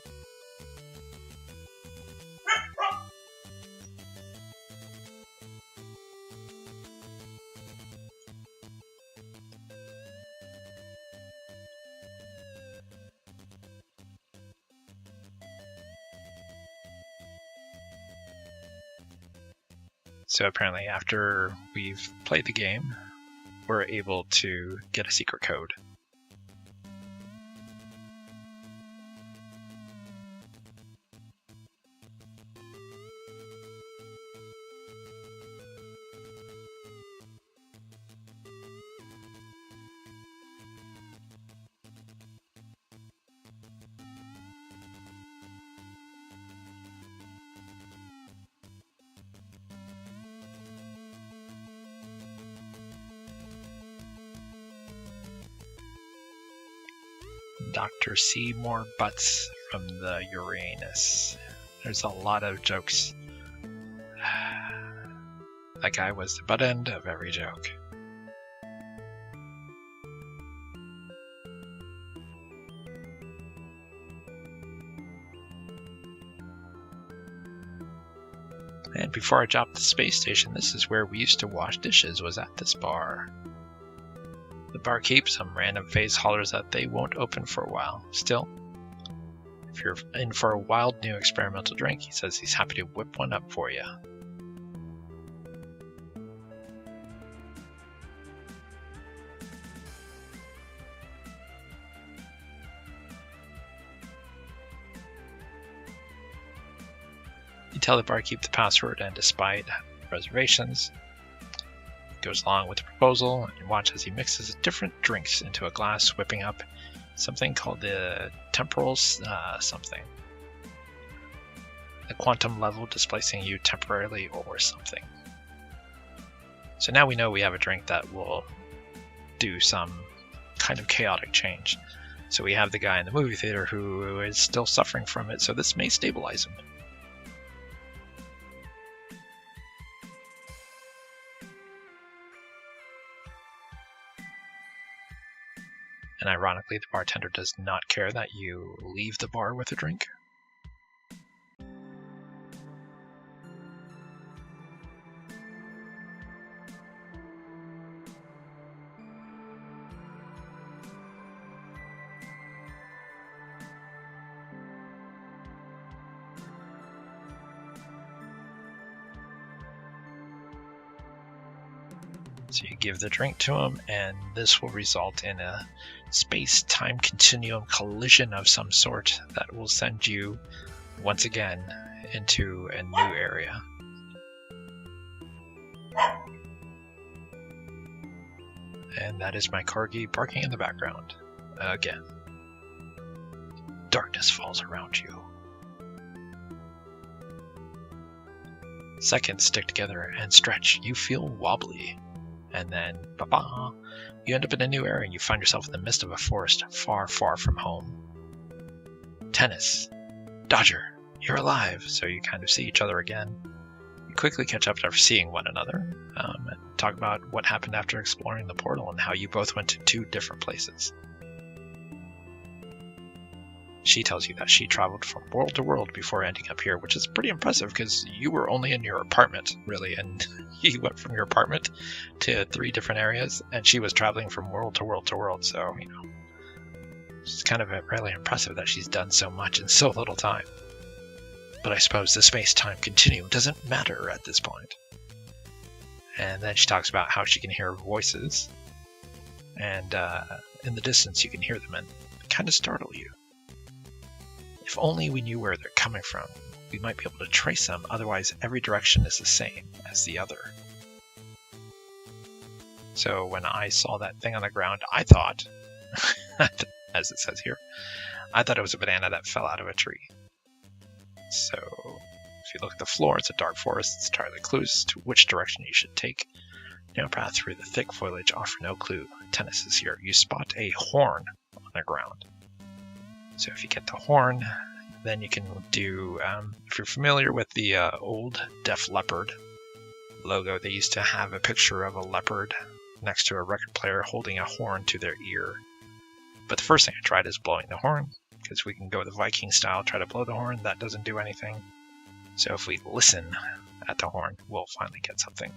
So apparently after we've played the game, we're able to get a secret code. Dr. Seymour Butts from the Uranus. There's a lot of jokes. That guy was the butt end of every joke. And before I dropped the space station, this is where we used to wash dishes, was at this bar. The barkeep, some random face, hollers that they won't open for a while. Still, if you're in for a wild new experimental drink, he says he's happy to whip one up for you. You tell the barkeep the password, and despite reservations, goes along with the proposal, and you watch as he mixes different drinks into a glass, whipping up something called the temporal something. The quantum level displacing you temporarily or something. So now we know we have a drink that will do some kind of chaotic change. So we have the guy in the movie theater who is still suffering from it, so this may stabilize him. And ironically, the bartender does not care that you leave the bar with a drink. So you give the drink to him, and this will result in a space-time continuum collision of some sort that will send you, once again, into a new area. And that is my corgi barking in the background. Again. Darkness falls around you. Seconds stick together and stretch. You feel wobbly. And then, ba-ba, you end up in a new area and you find yourself in the midst of a forest far, far from home. Tennis. Dodger, you're alive! So you kind of see each other again. You quickly catch up after seeing one another, and talk about what happened after exploring the portal and how you both went to 2 different places. She tells you that she traveled from world to world before ending up here, which is pretty impressive because you were only in your apartment, really, and you went from your apartment to 3 different areas, and she was traveling from world to world to world, so, you know, it's kind of really impressive that she's done so much in so little time. But I suppose the space-time continuum doesn't matter at this point. And then she talks about how she can hear voices, and in the distance you can hear them, and they kind of startle you. If only we knew where they're coming from, we might be able to trace them, otherwise every direction is the same as the other. So when I saw that thing on the ground, I thought, as it says here, I thought it was a banana that fell out of a tree. So if you look at the floor, it's a dark forest. It's entirely clueless to which direction you should take. No path through the thick foliage offer no clue. Tennis is here. You spot a horn on the ground. So if you get the horn, then you can do, if you're familiar with the old Def Leppard logo, they used to have a picture of a leopard next to a record player holding a horn to their ear. But the first thing I tried is blowing the horn, because we can go the Viking style, try to blow the horn. That doesn't do anything. So if we listen at the horn, we'll finally get something.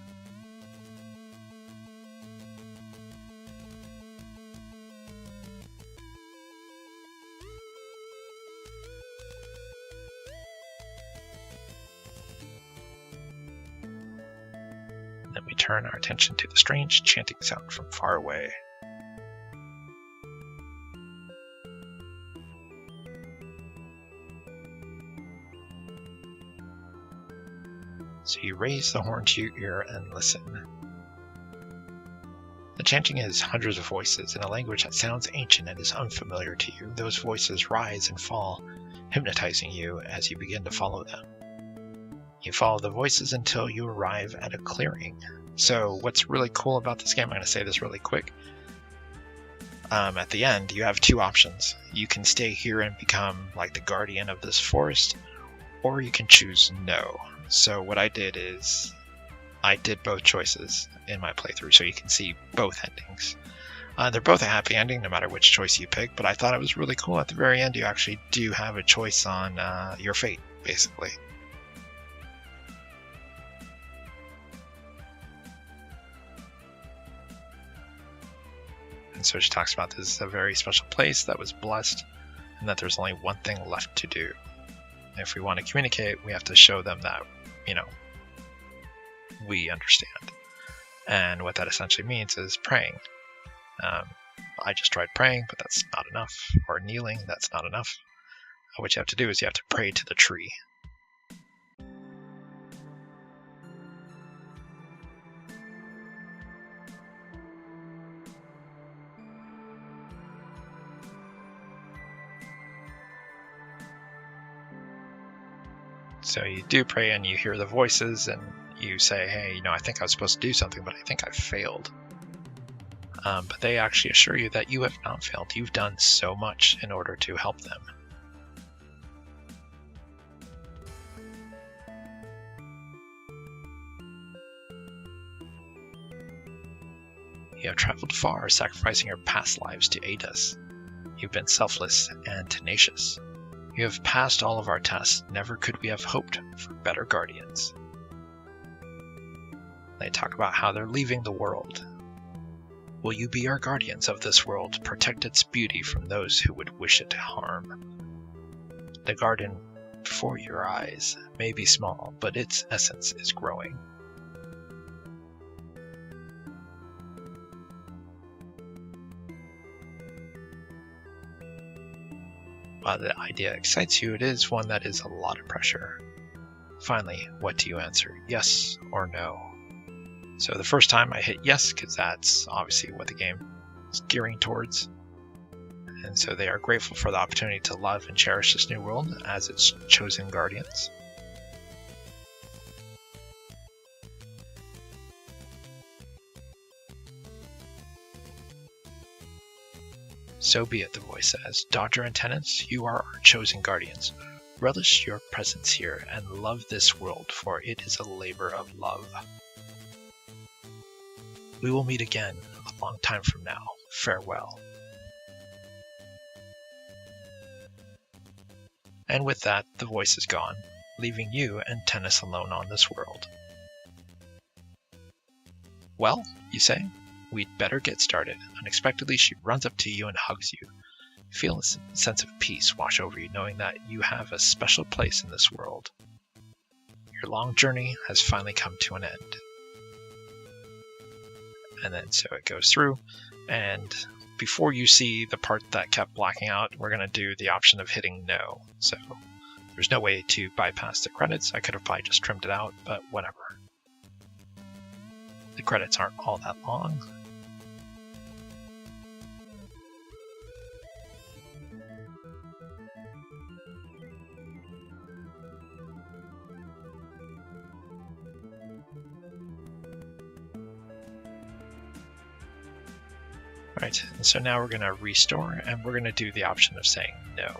Then we turn our attention to the strange chanting sound from far away. So you raise the horn to your ear and listen. The chanting is hundreds of voices in a language that sounds ancient and is unfamiliar to you. Those voices rise and fall, hypnotizing you as you begin to follow them. You follow the voices until you arrive at a clearing. So what's really cool about this game, I'm going to say this really quick. At the end, you have 2 options. You can stay here and become like the guardian of this forest, or you can choose no. So what I did is I did both choices in my playthrough, so you can see both endings. They're both a happy ending no matter which choice you pick, but I thought it was really cool at the very end you actually do have a choice on your fate, basically. And so she talks about this is a very special place that was blessed, and that there's only one thing left to do. If we want to communicate, we have to show them that, you know, we understand. And what that essentially means is praying. I just tried praying, but that's not enough. Or kneeling, that's not enough. What you have to do is you have to pray to the tree. So you do pray and you hear the voices and you say, hey, you know, I think I was supposed to do something, but I think I failed. But they actually assure you that you have not failed. You've done so much in order to help them. You have traveled far, sacrificing your past lives to aid us. You've been selfless and tenacious. You have passed all of our tests. Never could we have hoped for better guardians. They talk about how they're leaving the world. Will you be our guardians of this world, protect its beauty from those who would wish it harm? The garden before your eyes may be small, but its essence is growing. While the idea excites you, it is one that is a lot of pressure. Finally, what do you answer? Yes or no? So the first time I hit yes, because that's obviously what the game is gearing towards. And so they are grateful for the opportunity to love and cherish this new world as its chosen guardians. So be it, the voice says. Dodger and Tenants, you are our chosen guardians. relish your presence here and love this world, for it is a labor of love. We will meet again a long time from now. Farewell. And with that, the voice is gone, leaving you and Tennis alone on this world. Well, you say, we'd better get started. Unexpectedly, she runs up to you and hugs you. You feel a sense of peace wash over you, knowing that you have a special place in this world. Your long journey has finally come to an end. And then so it goes through, and before you see the part that kept blacking out, we're going to do the option of hitting no. So there's no way to bypass the credits. I could have probably just trimmed it out, but whatever. The credits aren't all that long. Right, and so now we're going to restore, and we're going to do the option of saying no.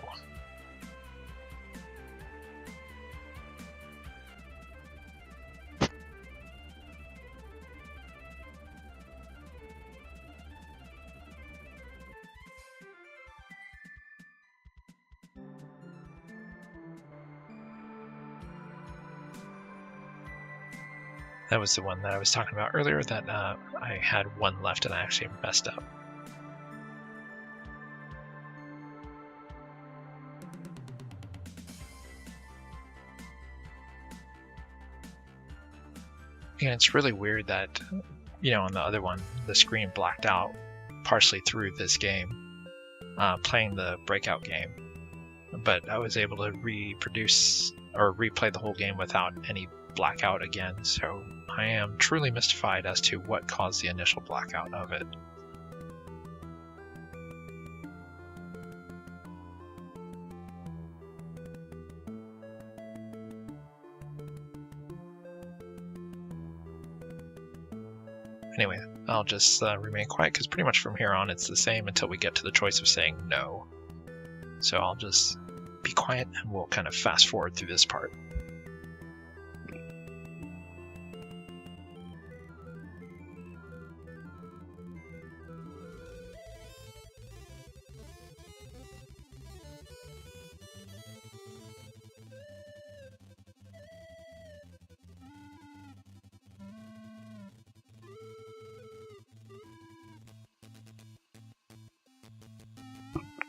That was the one that I was talking about earlier that I had one left and I actually messed up. And it's really weird that, on the other one, the screen blacked out partially through this game, playing the breakout game. But I was able to reproduce or replay the whole game without any blackout again, so I am truly mystified as to what caused the initial blackout of it. Anyway, I'll just remain quiet because pretty much from here on it's the same until we get to the choice of saying no. So I'll just be quiet and we'll kind of fast forward through this part.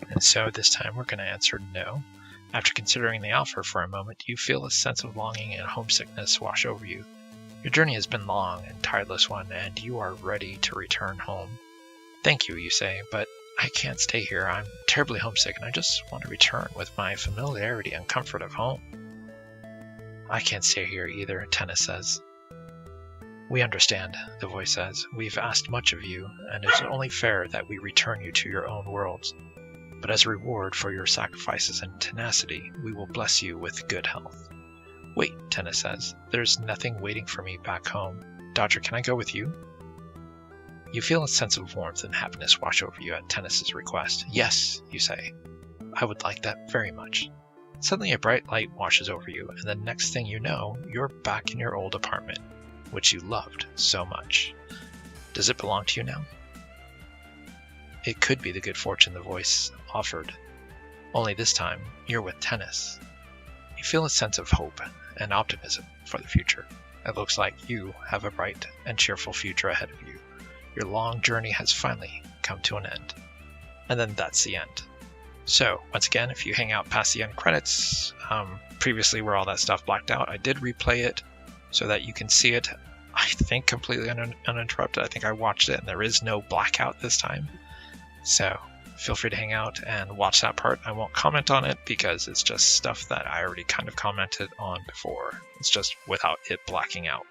And so this time we're going to answer no. After considering the offer for a moment, you feel a sense of longing and homesickness wash over you. Your journey has been long and tireless one, and you are ready to return home. Thank you, you say, but I can't stay here. I'm terribly homesick, and I just want to return with my familiarity and comfort of home. I can't stay here either, Tennis says. We understand, the voice says. We've asked much of you, and it's only fair that we return you to your own worlds. But as a reward for your sacrifices and tenacity, we will bless you with good health. Wait, Tennis says. There's nothing waiting for me back home. Dodger, can I go with you? You feel a sense of warmth and happiness wash over you at Tennis's request. Yes, you say. I would like that very much. Suddenly a bright light washes over you, and the next thing you know, you're back in your old apartment, which you loved so much. Does it belong to you now? It could be the good fortune the voice offered. Only this time, you're with Tennis. You feel a sense of hope and optimism for the future. It looks like you have a bright and cheerful future ahead of you. Your long journey has finally come to an end. And then that's the end. So, once again, if you hang out past the end credits, previously where all that stuff blacked out, I did replay it so that you can see it, I think, completely uninterrupted. I think I watched it and there is no blackout this time. So feel free to hang out and watch that part. I won't comment on it because it's just stuff that I already kind of commented on before. It's just without it blacking out.